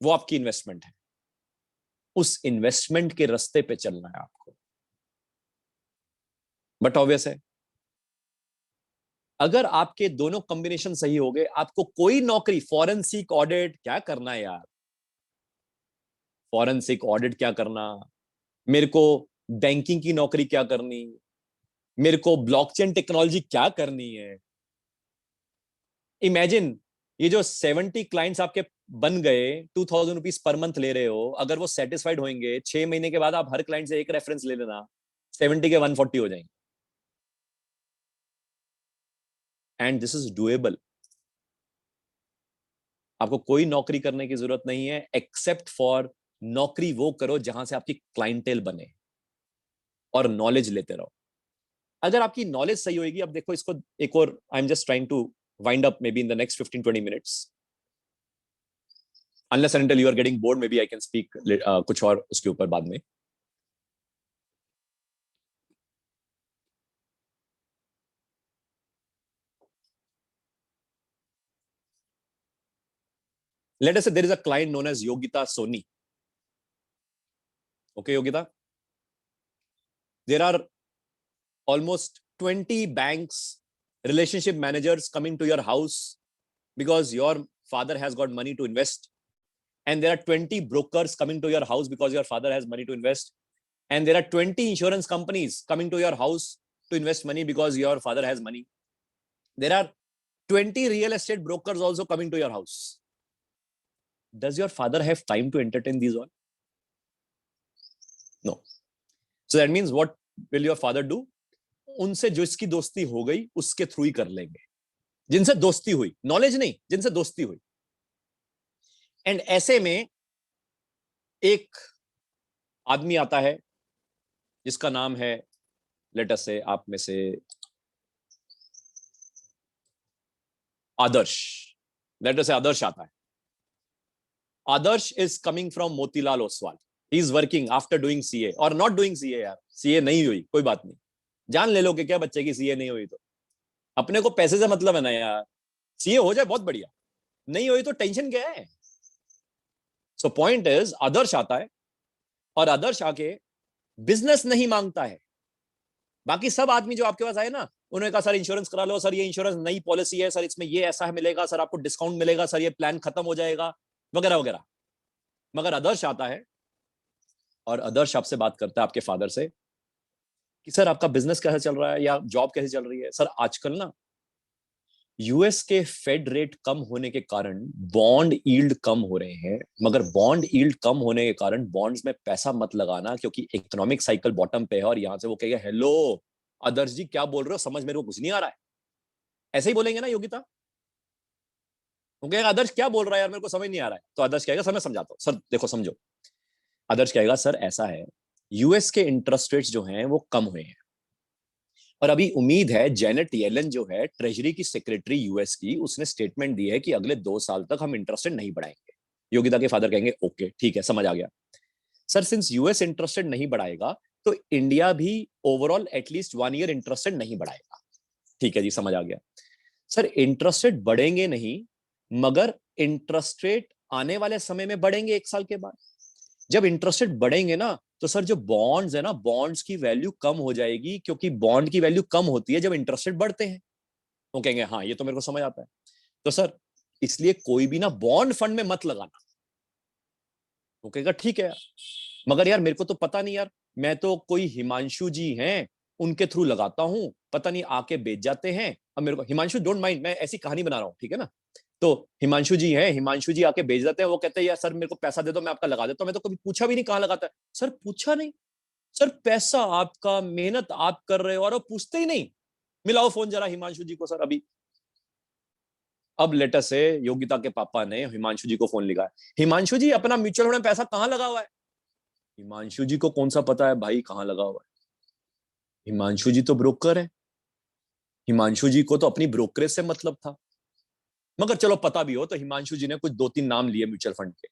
वो आपकी इन्वेस्टमेंट है. उस इन्वेस्टमेंट के रास्ते पे चलना है आपको. बट ऑब्वियस है, अगर आपके दोनों कॉम्बिनेशन सही हो गए, आपको कोई नौकरी, फॉरेंसिक ऑडिट क्या करना है यार? फॉरेंसिक ऑडिट क्या करना? मेरे को बैंकिंग की नौकरी क्या करनी? मेरे को ब्लॉकचेन टेक्नोलॉजी क्या करनी है? इमेजिन, ये जो 70 क्लाइंट्स आपके बन गए, 2,000 रुपीज पर मंथ ले रहे हो, अगर वो सेटिस्फाइड होंगे, 6 महीने के बाद आप हर क्लाइंट से एक रेफरेंस ले लेना, 70 के 140 हो जाएंगे. And this is doable. आपको कोई नौकरी करने की जरूरत नहीं है, एक्सेप्ट फॉर नौकरी वो करो जहां से आपकी क्लाइंटेल बने. और नॉलेज लेते रहो। अगर आपकी नॉलेज सही होगी, अब देखो इसको एक और, I am just trying to wind up maybe in the next 15-20 minutes, unless and until you are getting bored, maybe I can speak कुछ और उसके ऊपर बाद में। Let us say there is a client known as Yogita Soni. Okay, Yogita. There are almost 20 banks, relationship managers coming to your house because your father has got money to invest. And there are 20 brokers coming to your house because your father has money to invest. And there are 20 insurance companies coming to your house to invest money because your father has money. There are 20 real estate brokers also coming to your house. Does your father have time to entertain these all? No. So that means what will your father do? उनसे जो इसकी दोस्ती हो गई उसके through ही कर लेंगे, जिनसे दोस्ती हुई, नॉलेज नहीं, जिनसे दोस्ती हुई। एंड ऐसे में एक आदमी आता है जिसका नाम है, लेट अस से आप में से आदर्श, लेट अस से आदर्श आता है। Adarsh is coming from Motilal Oswal. He is working after doing CA और नॉट डूइंग सीए। यार सीए नहीं हुई, कोई बात नहीं, जान ले लो कि क्या बच्चे की सीए नहीं हुई तो अपने को पैसे से मतलब है ना यार। सीए हो जाए बहुत बढ़िया, नहीं हुई तो टेंशन क्या है। सो पॉइंट इज, आदर्श आता है और आदर्श आके बिजनेस नहीं मांगता है। बाकी सब आदमी जो आपके पास आए ना, उन्होंने कहा सर इंश्योरेंस करा लो, सर ये इंश्योरेंस नई पॉलिसी है, सर इसमें ये ऐसा है मिलेगा, सर आपको डिस्काउंट मिलेगा, सर ये प्लान खत्म हो जाएगा, वगैरह वगैरह। मगर आदर्श आता है और आदर्श आपसे बात करता है, आपके फादर से, कि सर आपका बिजनेस कैसे चल रहा है या जॉब कैसे चल रही है। सर आजकल ना यूएस के फेड रेट कम होने के कारण बॉन्ड यील्ड कम हो रहे हैं, मगर बॉन्ड यील्ड कम होने के कारण बॉन्ड्स में पैसा मत लगाना, क्योंकि इकोनॉमिक साइकिल बॉटम पे है। और यहां से वो कहेगा हेलो आदर्श जी क्या बोल रहे हो, समझ मेरे को कुछ नहीं आ रहा है। ऐसे ही बोलेंगे ना योगिता, वो कहेगा आदर्श क्या बोल रहा है यार, मेरे को समझ नहीं आ रहा है। तो आदर्श कहेगा सर मैं समझाता हूँ, सर देखो समझो। आदर्श कहेगा सर ऐसा है, यूएस के इंटरेस्ट रेट्स जो हैं वो कम हुए हैं, और अभी उम्मीद है जेनेट येलन जो है ट्रेजरी की सेक्रेटरी यूएस की, उसने स्टेटमेंट दी है कि अगले 2 साल तक हम इंटरेस्ट रेट नहीं बढ़ाएंगे। योगिता के फादर कहेंगे ओके ठीक है समझ आ गया। Sir since US interest rate नहीं बढ़ाएगा तो इंडिया भी overall at least 1 year interest rate नहीं बढ़ाएगा। ठीक है जी समझ आ गया। सर इंटरेस्ट रेट बढ़ेंगे नहीं, मगर इंटरेस्ट रेट आने वाले समय में बढ़ेंगे 1 साल के बाद। जब इंटरेस्ट रेट बढ़ेंगे ना तो सर जो बॉन्ड्स है ना, बॉन्ड्स की वैल्यू कम हो जाएगी, क्योंकि बॉन्ड की वैल्यू कम होती है जब इंटरेस्ट रेट बढ़ते हैं। वो कहेंगे हाँ ये तो मेरे को समझ आता है। तो सर इसलिए कोई भी ना बॉन्ड फंड में मत लगाना। वो कहेगा ठीक है, मगर यार मेरे को तो पता नहीं यार, मैं तो कोई हिमांशु जी हैं उनके थ्रू लगाता हूं, पता नहीं आके बेच जाते हैं। अब मेरे को हिमांशु डोंट माइंड, मैं ऐसी कहानी बना रहा हूं ठीक है ना। तो हिमांशु जी हैं, हिमांशु जी आके बेच देते हैं, वो कहते हैं यार सर मेरे को पैसा दे दो मैं आपका लगा देता हूं। मैं तो कभी पूछा भी नहीं कहां लगाता है। सर पूछा नहीं, सर पैसा आपका, मेहनत आप कर रहे हो और वो पूछते ही नहीं। मिलाओ फोन जरा हिमांशु जी को सर अभी। अब लेटर से योगिता के पापा ने हिमांशु जी को फोन लिखा है, हिमांशु जी अपना म्यूचुअल फंड में पैसा कहां लगा हुआ है। हिमांशु जी को कौन सा पता है भाई कहां लगा हुआ है। हिमांशु जी तो ब्रोकर है, हिमांशु जी को तो अपनी ब्रोकरेज से मतलब था। मगर चलो पता भी हो तो हिमांशु जी ने कुछ 2-3 नाम लिए म्यूचुअल फंड के।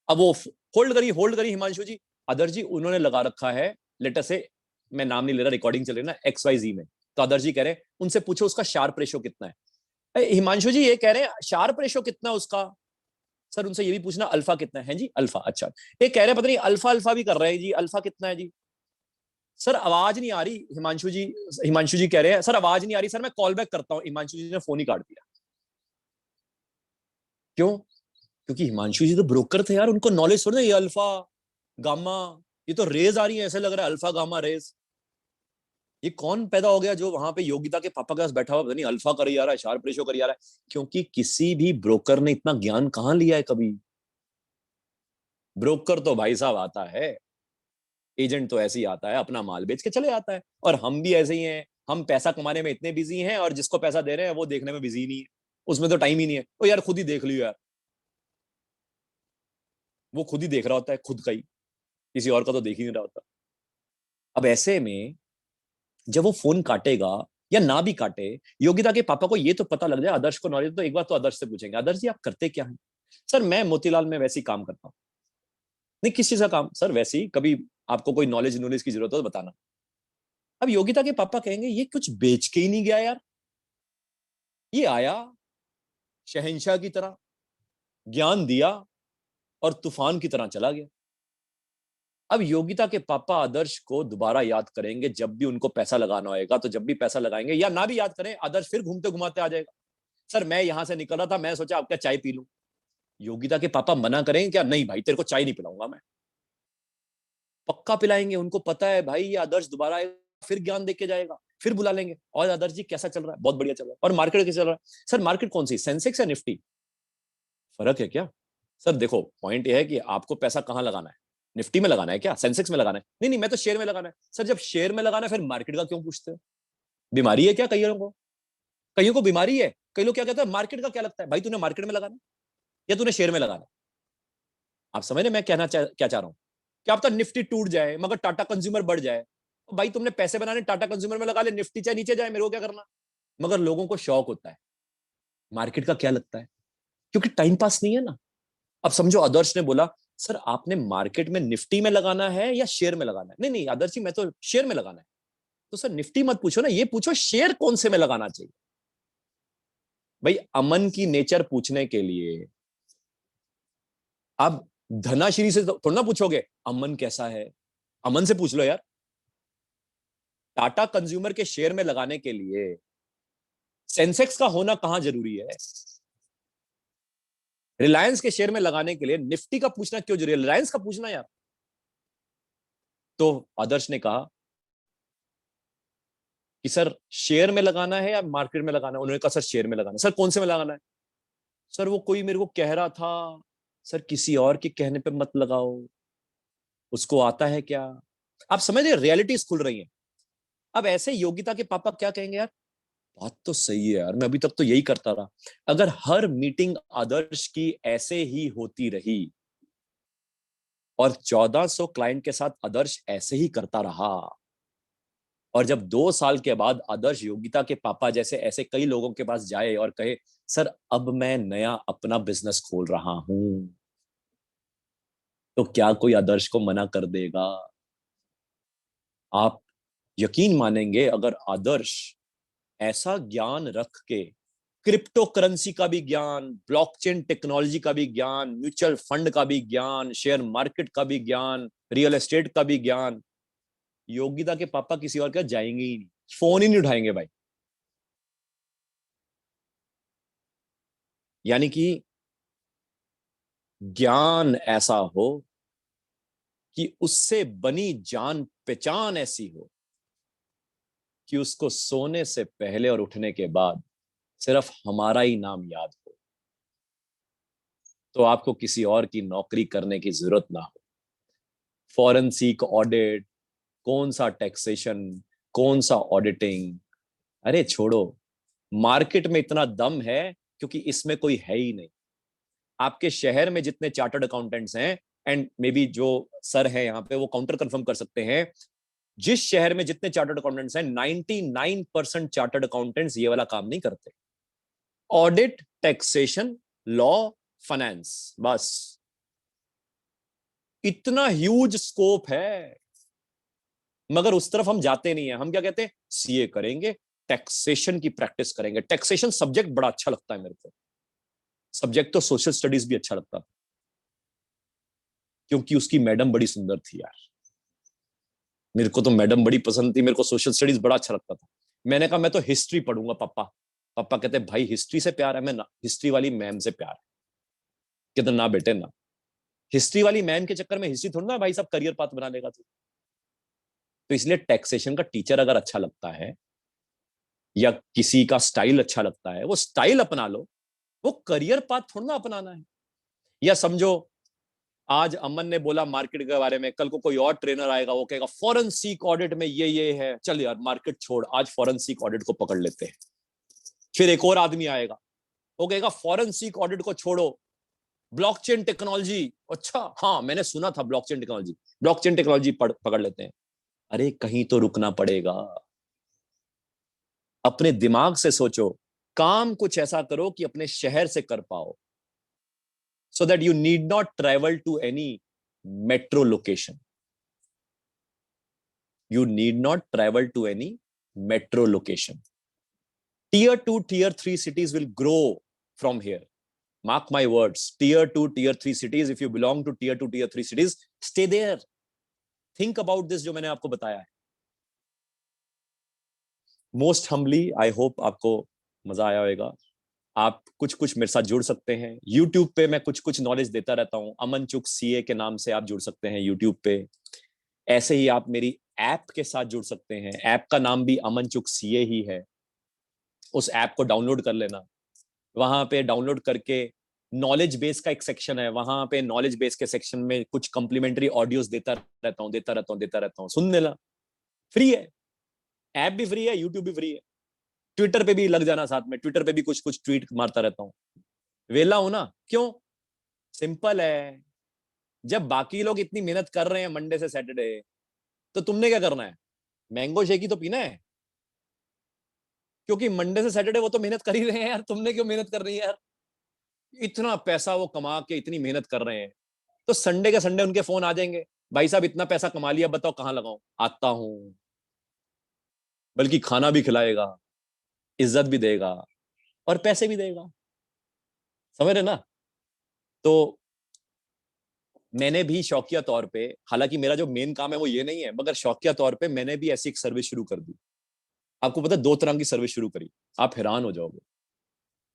अब वो होल्ड करी हिमांशु जी। अदर जी उन्होंने लगा रखा है, लेटर से मैं नाम नहीं ले रहा, रिकॉर्डिंग चल रही ना, XYZ में। तो अदर जी कह रहे हैं उनसे पूछो उसका शार्प रेशो कितना है। हिमांशु जी ये कह रहे हैं शार्प रेशो कितना उसका। सर उनसे ये भी पूछना अल्फा कितना है जी, अल्फा। अच्छा ये कह रहे हैं पता नहीं अल्फा अल्फा भी कर रहे हैं जी, अल्फा कितना है जी। सर आवाज नहीं आ रही हिमांशु जी कह रहे हैं सर आवाज नहीं आ रही, सर मैं कॉल बैक करता हूं। हिमांशु जी ने फोन ही काट दिया। क्यों? क्योंकि हिमांशु जी तो ब्रोकर थे यार, उनको नॉलेज थोड़ी ना ये अल्फा गामा, ये तो रेज आ रही है, ऐसे लग रहा है अल्फा गामा रेज। ये कौन पैदा हो गया जो वहां पे योगिता के पापा के पास बैठा हुआ, पता नहीं अल्फा करी जा रहा है, शार्प रेशो करी जा रहा है। क्योंकि किसी भी ब्रोकर ने इतना ज्ञान कहां लिया है कभी। ब्रोकर तो भाई साहब आता है, एजेंट तो ऐसे ही आता है, अपना माल बेच के चले आता है। और हम भी ऐसे ही हैं, हम पैसा कमाने में इतने बिजी हैं और जिसको पैसा दे रहे हैं वो देखने में बिजी नहीं है, उसमें तो टाइम ही नहीं है। तो यार खुद ही देख लियो यार, वो खुद ही देख रहा होता है खुद का ही, किसी और का तो देख ही नहीं रहा होता। अब ऐसे में जब वो फोन काटेगा या ना भी काटे, योगिता के पापा को ये तो पता लग जाए, आदर्श को नॉलेज, तो एक बार तो आदर्श से पूछेंगे, आदर्श जी आप करते क्या हैं? सर मैं मोतीलाल में वैसे ही काम करता हूँ। नहीं किस चीज का काम? सर वैसे ही, कभी आपको कोई नॉलेज की जरूरत हो तो बताना। अब योगिता के पापा कहेंगे ये कुछ बेच के ही नहीं गया यार, ये आया शहंशाह की तरह, ज्ञान दिया और तूफान की तरह चला गया। अब योगिता के पापा आदर्श को दोबारा याद करेंगे जब भी उनको पैसा लगाना होगा, तो जब भी पैसा लगाएंगे या ना भी याद करें, आदर्श फिर घूमते घुमाते आ जाएगा। सर मैं यहां से निकल रहा था, मैं सोचा आपका चाय पी लूं। योगिता के पापा मना करेंगे क्या? नहीं भाई तेरे को चाय नहीं पिलाऊंगा मैं। पक्का पिलाएंगे, उनको पता है भाई ये आदर्श दोबारा आएगा, फिर ज्ञान देके जाएगा, फिर बुला लेंगे, और आदर्श जी कैसा चल रहा है? बहुत बढ़िया चल रहा है। और मार्केट कैसा चल रहा है? सर मार्केट कौन सी, सेंसेक्स या निफ्टी? फर्क है क्या? सर देखो पॉइंट ये है कि आपको पैसा कहां लगाना है, निफ्टी में लगाना है क्या, सेंसेक्स में लगाना है? नहीं नहीं मैं तो शेयर में लगाना है। सर जब शेयर में लगाना है फिर मार्केट का क्यों पूछते हो? बीमारी है क्या कईयों को? कईयों को बीमारी है। कई लोग क्या कहते हैं मार्केट का क्या लगता है? भाई तूने मार्केट में लगाना है या तूने शेयर में लगाना है? आप समझ रहे मैं क्या चाह रहा हूं? क्या पता निफ्टी टूट जाए मगर टाटा कंज्यूमर बढ़ जाए, तो भाई तुमने पैसे बनाने टाटा कंज्यूमर में लगा ले, निफ्टी चाहे नीचे जाए मेरे को क्या करना। मगर लोगों को शौक होता है, मार्केट का क्या लगता है, क्योंकि टाइम पास नहीं है ना। अब समझो आदर्श ने बोला सर आपने मार्केट में निफ्टी में लगाना है या शेयर में लगाना है? नहीं नहीं आदर्श जी मैं तो शेयर में लगाना है। तो सर निफ्टी मत पूछो ना, ये पूछो शेयर कौन से में लगाना चाहिए। भाई अमन की नेचर पूछने के लिए आप धनाश्री से थोड़ा ना पूछोगे अमन कैसा है, अमन से पूछ लो यार। टाटा कंज्यूमर के शेयर में लगाने के लिए सेंसेक्स का होना कहां जरूरी है? रिलायंस के शेयर में लगाने के लिए निफ्टी का पूछना क्यों जरूरी है? रिलायंस का पूछना यार। तो आदर्श ने कहा कि सर शेयर में लगाना है या मार्केट में लगाना है? उन्होंने कहा सर शेयर में लगाना है। सर कौन से में लगाना है? सर वो कोई मेरे को कह रहा था। सर किसी और के कहने पे मत लगाओ, उसको आता है क्या? आप समझ रहे, रियलिटीज खुल रही है। अब ऐसे योगिता के पापा क्या कहेंगे, यार बात तो सही है यार, मैं अभी तक तो यही करता रहा। अगर हर मीटिंग आदर्श की ऐसे ही होती रही और 1400 क्लाइंट के साथ आदर्श ऐसे ही करता रहा, और जब 2 साल के बाद आदर्श योगिता के पापा जैसे ऐसे कई लोगों के पास जाए और कहे सर अब मैं नया अपना बिजनेस खोल रहा हूं, तो क्या कोई आदर्श को मना कर देगा? आप यकीन मानेंगे अगर आदर्श ऐसा ज्ञान रख के, क्रिप्टो करेंसी का भी ज्ञान, ब्लॉकचेन टेक्नोलॉजी का भी ज्ञान, म्यूचुअल फंड का भी ज्ञान, शेयर मार्केट का भी ज्ञान, रियल एस्टेट का भी ज्ञान, योगिता के पापा किसी और का जाएंगे ही नहीं, फोन ही नहीं उठाएंगे भाई। यानी कि ज्ञान ऐसा हो कि उससे बनी जान पहचान ऐसी हो कि उसको सोने से पहले और उठने के बाद सिर्फ हमारा ही नाम याद हो, तो आपको किसी और की नौकरी करने की जरूरत ना हो। फॉरेंसिक ऑडिट, कौन सा टैक्सेशन, कौन सा ऑडिटिंग, अरे छोड़ो। मार्केट में इतना दम है क्योंकि इसमें कोई है ही नहीं। आपके शहर में जितने चार्टर्ड अकाउंटेंट्स हैं, एंड मे बी जो सर हैं यहाँ पे वो काउंटर कंफर्म कर सकते हैं, जिस शहर में जितने चार्टर्ड अकाउंटेंट्स हैं 99% चार्टर्ड अकाउंटेंट्स ये वाला काम नहीं करते। ऑडिट, टैक्सेशन, लॉ, फाइनेंस, बस इतना ह्यूज स्कोप है। मगर उस तरफ हम जाते नहीं है। हम क्या कहते हैं, सीए करेंगे, टैक्सेशन की प्रैक्टिस करेंगे। टैक्सेशन सब्जेक्ट बड़ा अच्छा लगता है मेरे को, सब्जेक्ट तो सोशल स्टडीज भी अच्छा लगता था क्योंकि उसकी मैडम बड़ी सुंदर थी यार। मेरे को तो मैडम बड़ी पसंद थी, मेरे को सोशल स्टडीज बड़ा अच्छा लगता था। मैंने कहा मैं तो हिस्ट्री पढ़ूंगा पापा। पापा कहते भाई हिस्ट्री से प्यार है? मैं ना, हिस्ट्री वाली मैम से प्यार है। कहते ना बेटे ना, हिस्ट्री वाली मैम के चक्कर में हिस्ट्री थोड़ा ना भाई साहब करियर पाथ बना लेगा तू। तो इसलिए टैक्सेशन का टीचर अगर अच्छा लगता है या किसी का स्टाइल अच्छा लगता है, वो स्टाइल अपना लो, वो करियर पाथ थोड़ा ना अपनाना है। या समझो आज अमन ने बोला मार्केट के बारे में, कल को कोई और ट्रेनर आएगा वो कहेगा फॉरेंसिक ऑडिट में ये है, चल यार मार्केट छोड़, आज फॉरेंसिक ऑडिट को पकड़ लेते हैं। फिर एक और आदमी आएगा वो कहेगा फॉरेंसिक ऑडिट को छोड़ो, ब्लॉकचेन टेक्नोलॉजी, अच्छा हाँ मैंने सुना था ब्लॉकचेन टेक्नोलॉजी, ब्लॉकचेन टेक्नोलॉजी पकड़ लेते हैं। अरे कहीं तो रुकना पड़ेगा। अपने दिमाग से सोचो, काम कुछ ऐसा करो कि अपने शहर से कर पाओ, so that you need not travel to any metro location. You need not travel to any metro location. Tier 2, Tier 3 cities will grow from here. Mark my words. Tier 2, Tier 3 cities, if you belong to Tier 2, Tier 3 cities, stay there. Think about this जो मैंने आपको बताया है. Most humbly, I hope आपको मजा आया होगा. आप कुछ कुछ मेरे साथ जुड़ सकते हैं. YouTube पे मैं कुछ कुछ नॉलेज देता रहता हूँ. अमन चुक CA के नाम से आप जुड़ सकते हैं YouTube पे. ऐसे ही आप मेरी ऐप के साथ जुड़ सकते हैं. ऐप का नाम भी अमन चुक CA ही है. उस ऐप को डाउनलोड कर लेना. वहां पे डाउनलोड करके नॉलेज बेस का एक सेक्शन है. वहां पे नॉलेज बेस के सेक्शन में कुछ कॉम्प्लीमेंट्री ऑडियोज देता रहता हूँ. सुन लेना. फ्री है. ऐप भी फ्री है, यूट्यूब भी फ्री है. ट्विटर पे भी लग जाना साथ में. ट्विटर पे भी कुछ कुछ ट्वीट मारता रहता हूँ. वेला हूं ना. क्यों? सिंपल है. जब बाकी लोग इतनी मेहनत कर रहे हैं मंडे से सैटरडे, तो तुमने क्या करना है? मैंगो शेक ही तो पीना है. क्योंकि मंडे से सैटरडे वो तो मेहनत कर ही रहे हैं यार. तुमने क्यों मेहनत कर रही है यार? इतना पैसा वो कमा के इतनी मेहनत कर रहे हैं, तो संडे के संडे उनके फोन आ जाएंगे. भाई साहब इतना पैसा कमा लिया, बताओ कहां लगाऊं? आता हूं. बल्कि खाना भी खिलाएगा, इज्जत भी देगा और पैसे भी देगा. समझ रहे ना? तो मैंने भी शौकिया तौर पे, हालांकि मेरा जो मेन काम है वो ये नहीं है, मगर शौकिया तौर पे मैंने भी ऐसी एक सर्विस शुरू कर दी. आपको पता है, 2 तरह की सर्विस शुरू करी. आप हैरान हो जाओगे.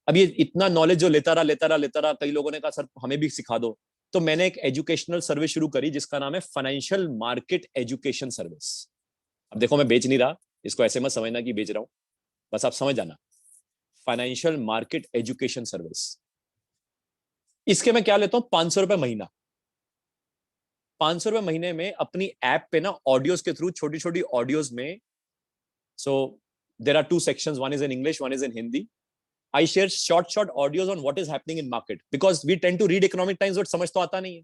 अब ये इतना नॉलेज जो लेता रहा, कई लोगों ने कहा सर हमें भी सिखा दो. तो मैंने एक एजुकेशनल सर्विस शुरू करी जिसका नाम है फाइनेंशियल मार्केट एजुकेशन सर्विस. अब देखो, मैं बेच नहीं रहा, इसको ऐसे मत समझना कि बेच रहा हूं, बस आप समझ जाना. Financial market education service. इसके मैं क्या लेता हूं? 500 रुपए महीना. 500 रुपए महीने में अपनी ऐप पे ना ऑडियोज के थ्रू, छोटी छोटी ऑडियोज में. So there are 2 sections, one is in English, one is in Hindi. I share short audios on what is happening in market, because we tend to read Economic Times but समझ तो आता नहीं है.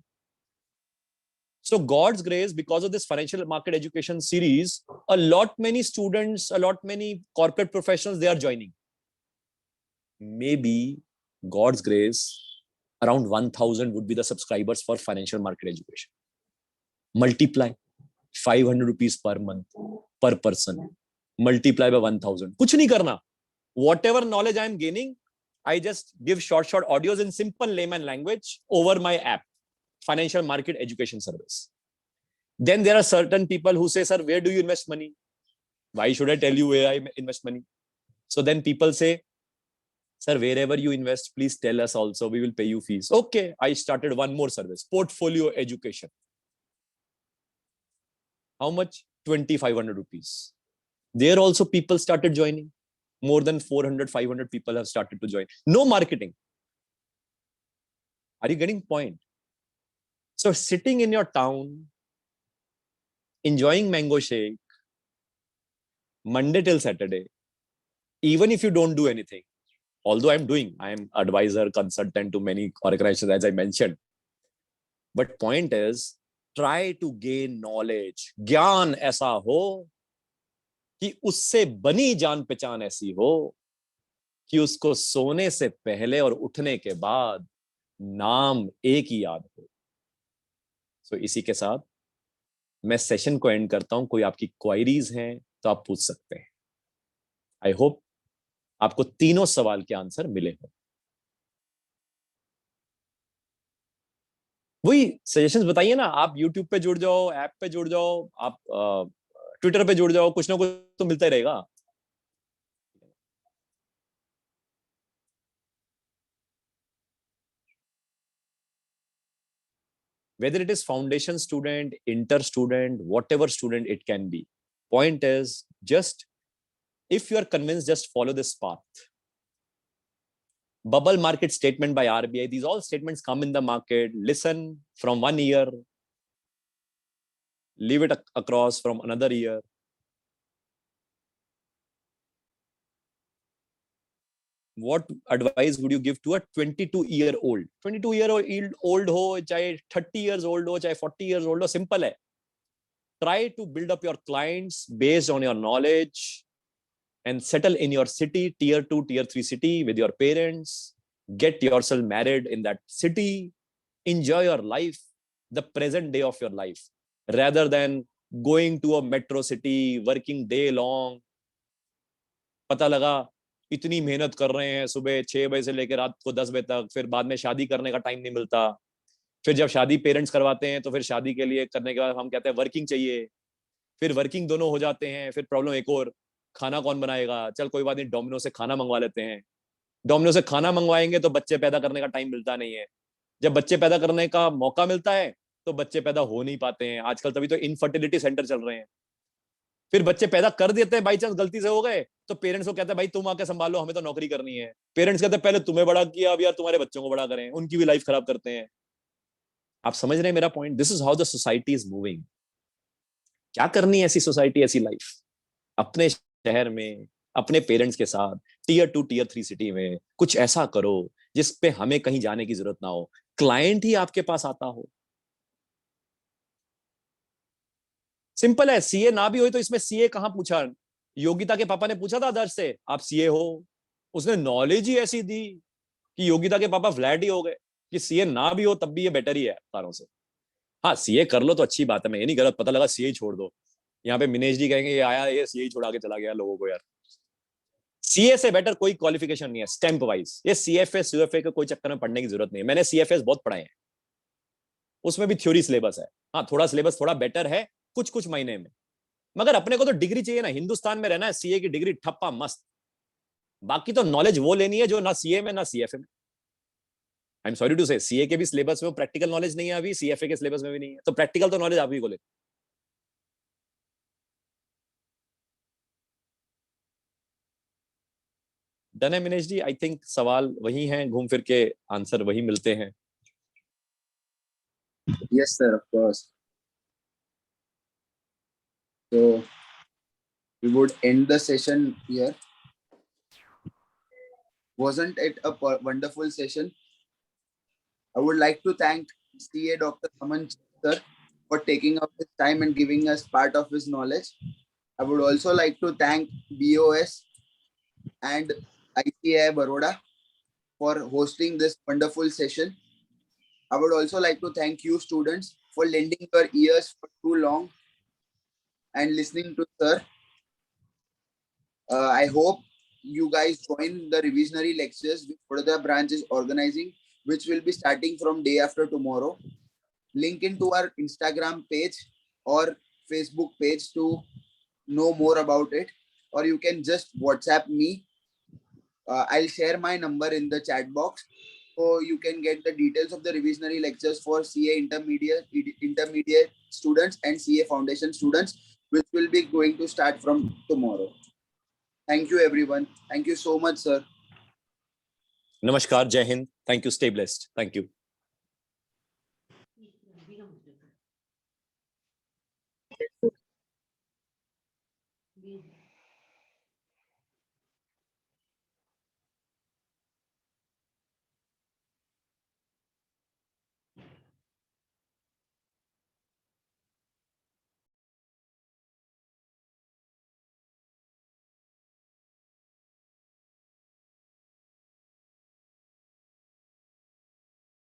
So God's grace, because of this financial market education series, a lot many students, a lot many corporate professionals, they are joining. Maybe God's grace, around 1,000 would be the subscribers for financial market education. Multiply 500 rupees per month per person. Multiply by 1,000. कुछ नहीं करना. Whatever knowledge I am gaining, I just give short audios in simple layman language over my app, Financial Market Education Service. Then there are certain people who say, sir, where do you invest money? Why should I tell you where I invest money? So then people say, sir, wherever you invest, please tell us also, we will pay you fees. Okay, I started one more service, portfolio education. How much? 2,500 rupees. There also people started joining. More than 400, 500 people have started to join. No marketing. Are you getting point? So sitting in your town, enjoying mango shake, Monday till Saturday, even if you don't do anything, although I am advisor, consultant to many organizations, as I mentioned. But point is, try to gain knowledge. ज्ञान ऐसा हो कि उससे बनी जान पहचान ऐसी हो कि उसको सोने से पहले और उठने के बाद नाम एक ही याद हो. सो इसी के साथ मैं सेशन को एंड करता हूं. कोई आपकी क्वायरीज हैं तो आप पूछ सकते हैं. आई होप आपको तीनों सवाल के आंसर मिले हो. वही सजेशंस बताइए ना. आप YouTube पे जुड़ जाओ, ऐप पे जुड़ जाओ, आप ट्विटर पे जुड़ जाओ, कुछ ना कुछ तो मिलता ही रहेगा. Whether it is foundation student, inter student, whatever student it can be. Point is, just if you are convinced, just follow this path. Bubble market statement by RBI. These all statements come in the market. Listen from one year, leave it across from another year. What advice would you give to a 22-year-old? 22-year-old हो, चाहे 30 years old हो, चाहे 40 years old हो, simple है. try to build up your clients based on your knowledge and settle in your city, tier 2, tier 3 city with your parents. Get yourself married in that city. Enjoy your life, the present day of your life, rather than going to a metro city, working day long. पता लगा इतनी मेहनत कर रहे हैं सुबह 6 बजे से लेकर रात को 10 बजे तक, फिर बाद में शादी करने का टाइम नहीं मिलता। फिर जब शादी पेरेंट्स करवाते हैं तो फिर शादी के लिए करने के बाद हम कहते हैं वर्किंग चाहिए, फिर वर्किंग दोनों हो जाते हैं। फिर प्रॉब्लम एक और, खाना कौन बनाएगा? चल कोई बात नहीं, डोमिनो से खाना मंगवा लेते हैं। डोमिनो से खाना मंगवाएंगे तो बच्चे पैदा करने का टाइम मिलता नहीं है। जब बच्चे पैदा करने का मौका मिलता है तो बच्चे पैदा हो नहीं पाते हैं। आजकल तभी तो इनफर्टिलिटी सेंटर चल रहे हैं। फिर बच्चे पैदा कर देते हैं, बाई चांस गलती से हो गए तो पेरेंट्स को कहते हैं भाई तुम आके संभालो, हमें तो नौकरी करनी है। पेरेंट्स कहते हैं पहले तुम्हें बड़ा किया, अब यार तुम्हारे बच्चों को बड़ा करें, उनकी भी लाइफ खराब करते हैं। आप समझ रहे हैं मेरा point? This is how the society is moving. क्या करनी है ऐसी सोसाइटी, ऐसी लाइफ? अपने शहर में अपने पेरेंट्स के साथ tier 2 tier 3 सिटी में कुछ ऐसा करो जिस पे हमें कहीं जाने की जरूरत ना हो, क्लाइंट ही आपके पास आता हो। सिंपल है। सीए ना भी हो तो इसमें सीए कहां पूछा? योगिता के पापा ने पूछा था आदर्श से आप सीए हो? उसने नॉलेज ही ऐसी दी कि योगिता के पापा फ्लैट ही हो गए कि सीए ना भी हो तब भी ये बेटर ही है सारों से। हाँ सीए कर लो तो अच्छी बात है, मैं ये नहीं गलत, पता लगा सीए छोड़ दो। यहाँ पे मिनेश जी कहेंगे ये आया ये सीए छोड़ा के चला गया लोगों को। यार सीए से बेटर कोई क्वालिफिकेशन नहीं है स्टैंप वाइज। ये सीएफएस यूएफए का कोई चक्कर में पढ़ने की जरूरत नहीं है। मैंने सीएफएस बहुत पढ़ाए हैं, उसमें भी थ्योरी सिलेबस है। हाँ थोड़ा सिलेबस थोड़ा बेटर है कुछ कुछ महीने में, मगर अपने को तो डिग्री चाहिए ना। हिंदुस्तान में रहना है, सीए की डिग्री ठप्पा मस्त। बाकी तो नॉलेज वो लेनी है जो ना सीए में ना सीएफए में। आई एम सॉरी टू से, सीए के भी सिलेबस में प्रैक्टिकल नॉलेज नहीं है अभी, सीएफए के सिलेबस में भी नहीं है, तो प्रैक्टिकल तो नॉलेज आप ही को ले। डन है मिनेश जी? आई थिंक सवाल वही हैं, घूम फिर के आंसर वही मिलते हैं। Yes, sir, of course. So we would end the session here. Wasn't it a wonderful session? I would like to thank CA Dr. Aman sir for taking up his time and giving us part of his knowledge. I would also like to thank BOS and ICAI Baroda for hosting this wonderful session. I would also like to thank you students for lending your ears for too long and listening to sir. I hope you guys join the revisionary lectures which Vadodara branch is organizing, which will be starting from day after tomorrow. Link into our Instagram page or Facebook page to know more about it, or you can just WhatsApp me. I'll share my number in the chat box, so you can get the details of the revisionary lectures for CA intermediate students and CA foundation students, which will be going to start from tomorrow. Thank you, everyone. Thank you so much, sir. नमस्कार, जय Hind, thank you, stay blessed, thank you.